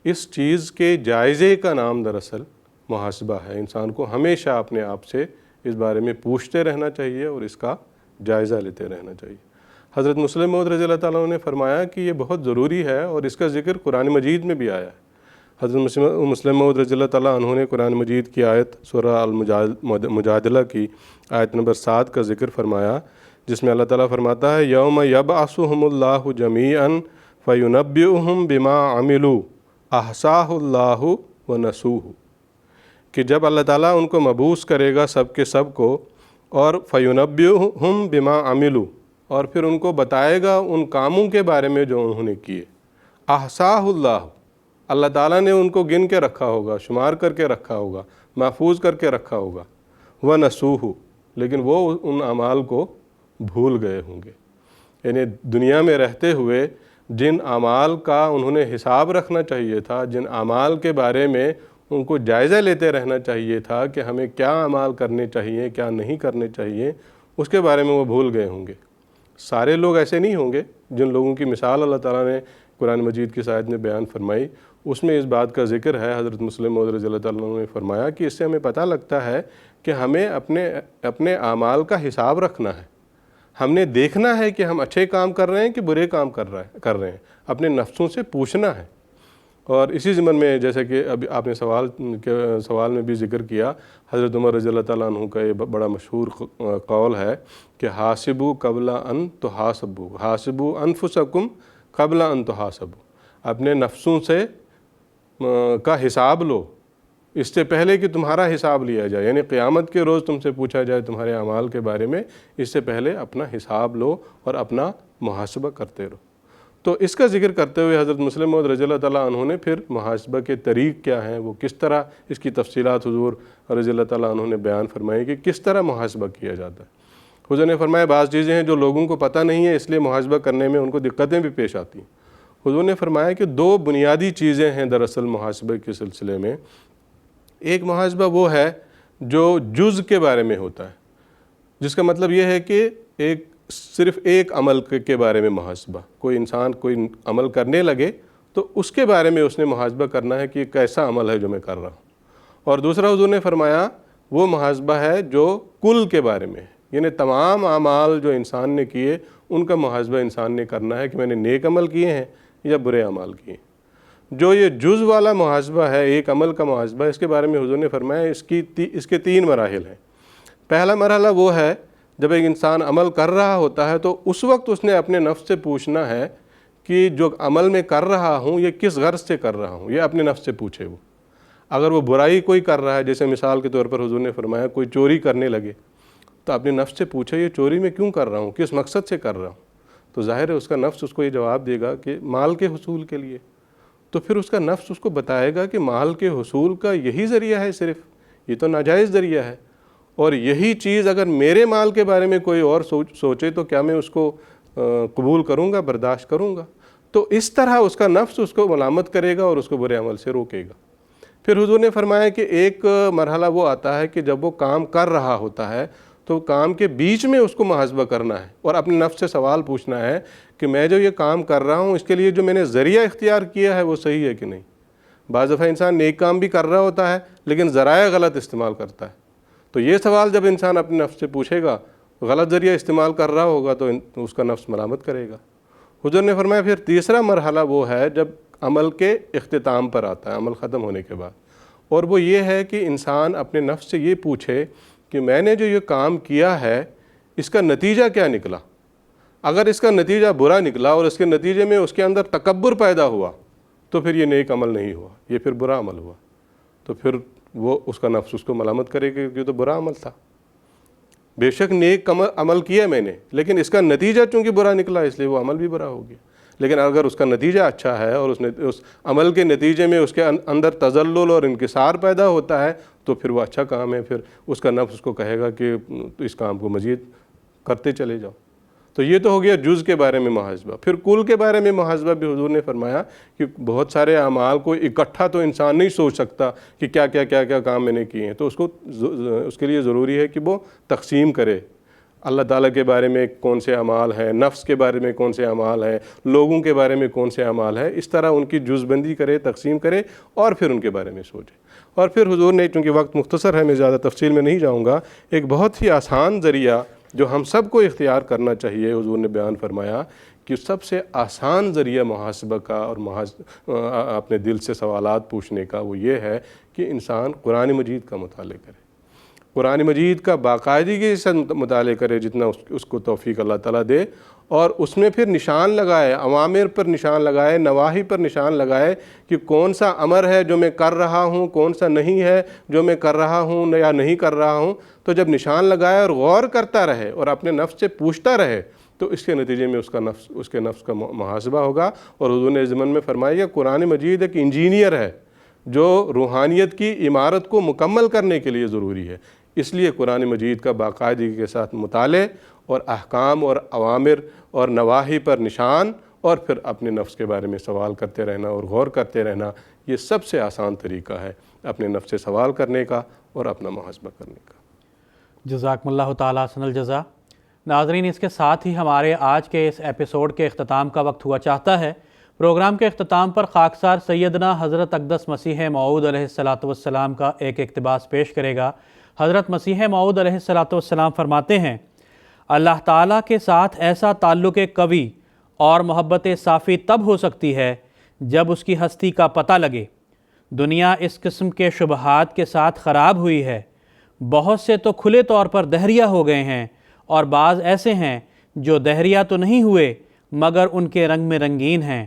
اس چیز کے جائزے کا نام دراصل محاسبہ ہے۔ انسان کو ہمیشہ اپنے آپ سے اس بارے میں پوچھتے رہنا چاہیے اور اس کا جائزہ لیتے رہنا چاہیے۔ حضرت مسلم موعود رضی اللہ تعالیٰ عنہ نے فرمایا کہ یہ بہت ضروری ہے، اور اس کا ذکر قرآن مجید میں بھی آیا ہے۔ حضرت مسلم موعود رضی اللہ تعالیٰ عنہ نے قرآن مجید کی آیت سورہ المجادلہ کی آیت نمبر 7 کا ذکر فرمایا، جس میں اللہ تعالیٰ فرماتا ہے یوم یبعثہم اللہ جمیعا فینبئہم بما عملوا احصاہ اللہ ونسوہ، کہ جب اللہ تعالیٰ ان کو مبعوث کرے گا سب کے سب کو، اور فینبئہم بما عملوا، اور پھر ان کو بتائے گا ان کاموں کے بارے میں جو انہوں نے کیے۔ احصاہ اللہ، اللہ تعالیٰ نے ان کو گن کے رکھا ہوگا، شمار کر کے رکھا ہوگا، محفوظ کر کے رکھا ہوگا۔ وَنَسُوهُ، لیکن وہ ان اعمال کو بھول گئے ہوں گے۔ یعنی دنیا میں رہتے ہوئے جن اعمال کا انہوں نے حساب رکھنا چاہیے تھا، جن اعمال کے بارے میں ان کو جائزہ لیتے رہنا چاہیے تھا کہ ہمیں کیا اعمال کرنے چاہیے، کیا نہیں کرنے چاہیے، اس کے بارے میں وہ بھول گئے ہوں گے۔ سارے لوگ ایسے نہیں ہوں گے۔ جن لوگوں کی مثال اللہ تعالیٰ نے قرآن مجید کی آیت میں بیان فرمائی، اس میں اس بات کا ذکر ہے۔ حضرت مسلم موعود رضی اللہ تعالیٰ عنہ نے فرمایا کہ اس سے ہمیں پتہ لگتا ہے کہ ہمیں اپنے اعمال کا حساب رکھنا ہے۔ ہم نے دیکھنا ہے کہ ہم اچھے کام کر رہے ہیں کہ برے کام کر رہے ہیں، اپنے نفسوں سے پوچھنا ہے۔ اور اسی ضمن میں جیسے کہ ابھی آپ نے سوال میں بھی ذکر کیا، حضرت عمر رضی اللہ تعالیٰ عنہ کا یہ بڑا مشہور قول ہے کہ حاسبوا قبل ان تحاسبوا، حاسبوا انفسکم قبل ان تحاسبوا، اپنے نفسوں سے کا حساب لو اس سے پہلے کہ تمہارا حساب لیا جائے، یعنی قیامت کے روز تم سے پوچھا جائے تمہارے اعمال کے بارے میں، اس سے پہلے اپنا حساب لو اور اپنا محاسبہ کرتے رہو۔ تو اس کا ذکر کرتے ہوئے حضرت مسلم موعود رضی اللہ تعالیٰ عنہ نے پھر محاسبہ کے طریق کیا ہیں، وہ کس طرح اس کی تفصیلات حضور رضی اللہ تعالیٰ عنہ نے بیان فرمائی کہ کس طرح محاسبہ کیا جاتا ہے۔ حضور نے فرمایا بعض چیزیں ہیں جو لوگوں کو پتہ نہیں ہے، اس لیے محاسبہ کرنے میں ان کو دقتیں بھی پیش آتی ہیں۔ حضور نے فرمایا کہ دو بنیادی چیزیں ہیں دراصل محاسبے کے سلسلے میں۔ ایک محاسبہ وہ ہے جو جز کے بارے میں ہوتا ہے، جس کا مطلب یہ ہے کہ ایک صرف ایک عمل کے بارے میں محاسبہ، کوئی انسان کوئی عمل کرنے لگے تو اس کے بارے میں اس نے محاسبہ کرنا ہے کہ یہ کیسا عمل ہے جو میں کر رہا ہوں. اور دوسرا حضور نے فرمایا وہ محاسبہ ہے جو کل کے بارے میں ہے، یعنی تمام اعمال جو انسان نے کیے ان کا محاسبہ انسان نے کرنا ہے کہ میں نے نیک عمل کیے ہیں یا برے اعمال کیے ہیں. جو یہ جز والا محاسبہ ہے، ایک عمل کا محاسبہ، اس کے بارے میں حضور نے فرمایا اس کے 3 مراحل ہیں. پہلا مرحلہ وہ ہے جب ایک انسان عمل کر رہا ہوتا ہے تو اس وقت اس نے اپنے نفس سے پوچھنا ہے کہ جو عمل میں کر رہا ہوں یہ کس غرض سے کر رہا ہوں، یہ اپنے نفس سے پوچھے. وہ اگر وہ برائی کوئی کر رہا ہے، جیسے مثال کے طور پر حضور نے فرمایا کوئی چوری کرنے لگے تو اپنے نفس سے پوچھے یہ چوری میں کیوں کر رہا ہوں، کس مقصد سے کر رہا ہوں. تو ظاہر ہے اس کا نفس اس کو یہ جواب دے گا کہ مال کے حصول کے لیے. تو پھر اس کا نفس اس کو بتائے گا کہ مال کے حصول کا یہی ذریعہ ہے، صرف یہ تو ناجائز ذریعہ ہے، اور یہی چیز اگر میرے مال کے بارے میں کوئی اور سوچے تو کیا میں اس کو قبول کروں گا، برداشت کروں گا. تو اس طرح اس کا نفس اس کو ملامت کرے گا اور اس کو برے عمل سے روکے گا. پھر حضور نے فرمایا کہ ایک مرحلہ وہ آتا ہے کہ جب وہ کام کر رہا ہوتا ہے تو کام کے بیچ میں اس کو محاسبہ کرنا ہے اور اپنے نفس سے سوال پوچھنا ہے کہ میں جو یہ کام کر رہا ہوں اس کے لیے جو میں نے ذریعہ اختیار کیا ہے وہ صحیح ہے کہ نہیں. بعض دفعہ انسان نیک کام بھی کر رہا ہوتا ہے لیکن ذرائع غلط استعمال کرتا ہے. تو یہ سوال جب انسان اپنے نفس سے پوچھے گا، غلط ذریعہ استعمال کر رہا ہوگا تو اس کا نفس ملامت کرے گا. حضور نے فرمایا پھر تیسرا مرحلہ وہ ہے جب عمل کے اختتام پر آتا ہے، عمل ختم ہونے کے بعد، اور وہ یہ ہے کہ انسان اپنے نفس سے یہ پوچھے کہ میں نے جو یہ کام کیا ہے اس کا نتیجہ کیا نکلا. اگر اس کا نتیجہ برا نکلا اور اس کے نتیجے میں اس کے اندر تکبر پیدا ہوا تو پھر یہ نیک عمل نہیں ہوا، یہ پھر برا عمل ہوا. تو پھر وہ اس کا نفس اس کو ملامت کرے گا کہ یہ تو برا عمل تھا. بے شک نیک عمل کیا میں نے، لیکن اس کا نتیجہ چونکہ برا نکلا اس لیے وہ عمل بھی برا ہو گیا. لیکن اگر اس کا نتیجہ اچھا ہے اور اس عمل کے نتیجے میں اس کے اندر تذلل اور انکسار پیدا ہوتا ہے تو پھر وہ اچھا کام ہے. پھر اس کا نفس اس کو کہے گا کہ اس کام کو مزید کرتے چلے جاؤ. تو یہ تو ہو گیا جز کے بارے میں محاسبہ. پھر کل کے بارے میں محاسبہ بھی حضور نے فرمایا کہ بہت سارے اعمال کو اکٹھا تو انسان نہیں سوچ سکتا کہ کیا کیا کیا کیا کام میں نے کیے ہیں. تو اس کے لیے ضروری ہے کہ وہ تقسیم کرے. اللہ تعالیٰ کے بارے میں کون سے اعمال ہیں، نفس کے بارے میں کون سے اعمال ہیں، لوگوں کے بارے میں کون سے اعمال ہیں، اس طرح ان کی جز بندی کرے، تقسیم کرے اور پھر ان کے بارے میں سوچے. اور پھر حضور نے، چونکہ وقت مختصر ہے میں زیادہ تفصیل میں نہیں جاؤں گا، ایک بہت ہی آسان ذریعہ جو ہم سب کو اختیار کرنا چاہیے حضور نے بیان فرمایا کہ سب سے آسان ذریعہ محاسبہ کا اور اپنے دل سے سوالات پوچھنے کا وہ یہ ہے کہ انسان قرآن مجید کا مطالعہ کرے. قرآن مجید کا باقاعدگی سے مطالعہ کرے جتنا اس کو توفیق اللہ تعالیٰ دے، اور اس میں پھر نشان لگائے، اوامر پر نشان لگائے، نواہی پر نشان لگائے کہ کون سا امر ہے جو میں کر رہا ہوں، کون سا نہیں ہے جو میں کر رہا ہوں یا نہیں کر رہا ہوں. تو جب نشان لگائے اور غور کرتا رہے اور اپنے نفس سے پوچھتا رہے تو اس کے نتیجے میں اس کے نفس کا محاسبہ ہوگا. اور حضور نے ضمن میں فرمایا کہ قرآن مجید ایک انجینئر ہے جو روحانیت کی عمارت کو مکمل کرنے کے لیے ضروری ہے. اس لیے قرآن مجید کا باقاعدگی کے ساتھ مطالعے اور احکام اور اوامر اور نواہی پر نشان اور پھر اپنے نفس کے بارے میں سوال کرتے رہنا اور غور کرتے رہنا، یہ سب سے آسان طریقہ ہے اپنے نفس سے سوال کرنے کا اور اپنا محاسبہ کرنے کا. جزاکم اللہ تعالیٰ حسن الجزا. ناظرین، اس کے ساتھ ہی ہمارے آج کے اس ایپیسوڈ کے اختتام کا وقت ہوا چاہتا ہے. پروگرام کے اختتام پر خاکسار سیدنا حضرت اقدس مسیح موعود علیہ السلام کا ایک اقتباس پیش کرے گا. حضرت مسیح موعود علیہ السلام فرماتے ہیں، اللہ تعالیٰ کے ساتھ ایسا تعلق قوی اور محبت صافی تب ہو سکتی ہے جب اس کی ہستی کا پتہ لگے. دنیا اس قسم کے شبہات کے ساتھ خراب ہوئی ہے. بہت سے تو کھلے طور پر دہریہ ہو گئے ہیں اور بعض ایسے ہیں جو دہریہ تو نہیں ہوئے مگر ان کے رنگ میں رنگین ہیں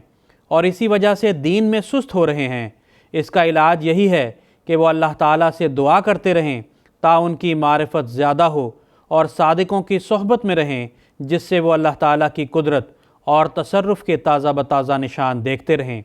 اور اسی وجہ سے دین میں سست ہو رہے ہیں. اس کا علاج یہی ہے کہ وہ اللہ تعالیٰ سے دعا کرتے رہیں تا ان کی معرفت زیادہ ہو اور صادقوں کی صحبت میں رہیں جس سے وہ اللہ تعالیٰ کی قدرت اور تصرف کے تازہ بتازہ نشان دیکھتے رہیں.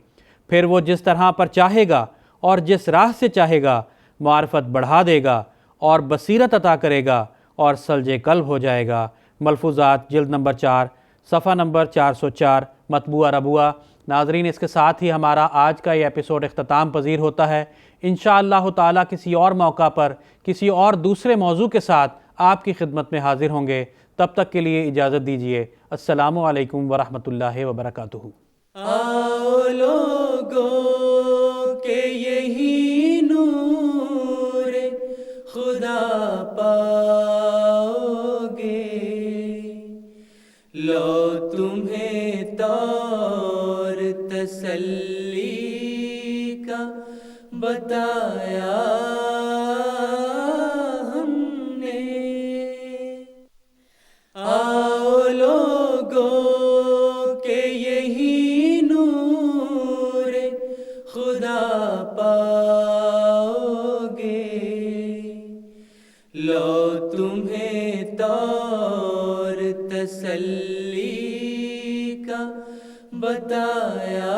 پھر وہ جس طرح پر چاہے گا اور جس راہ سے چاہے گا معرفت بڑھا دے گا اور بصیرت عطا کرے گا اور سلج قلب ہو جائے گا. ملفوظات جلد نمبر 4 صفحہ نمبر 404 مطبوعہ ربوعہ. ناظرین، اس کے ساتھ ہی ہمارا آج کا یہ ایپیسوڈ اختتام پذیر ہوتا ہے. انشاءاللہ تعالیٰ کسی اور موقع پر کسی اور دوسرے موضوع کے ساتھ آپ کی خدمت میں حاضر ہوں گے. تب تک کے لیے اجازت دیجیے۔ السلام علیکم ورحمۃ اللہ وبرکاتہ۔ آؤ لوگوں کہ یہی نور خدا پاؤ گے، لو تمہیں طور تسلی کا بتایا ہم نے۔ آؤ لوگوں کہ یہی نور خدا پاؤ گے، لو تمہیں طور تسلی کا بتایا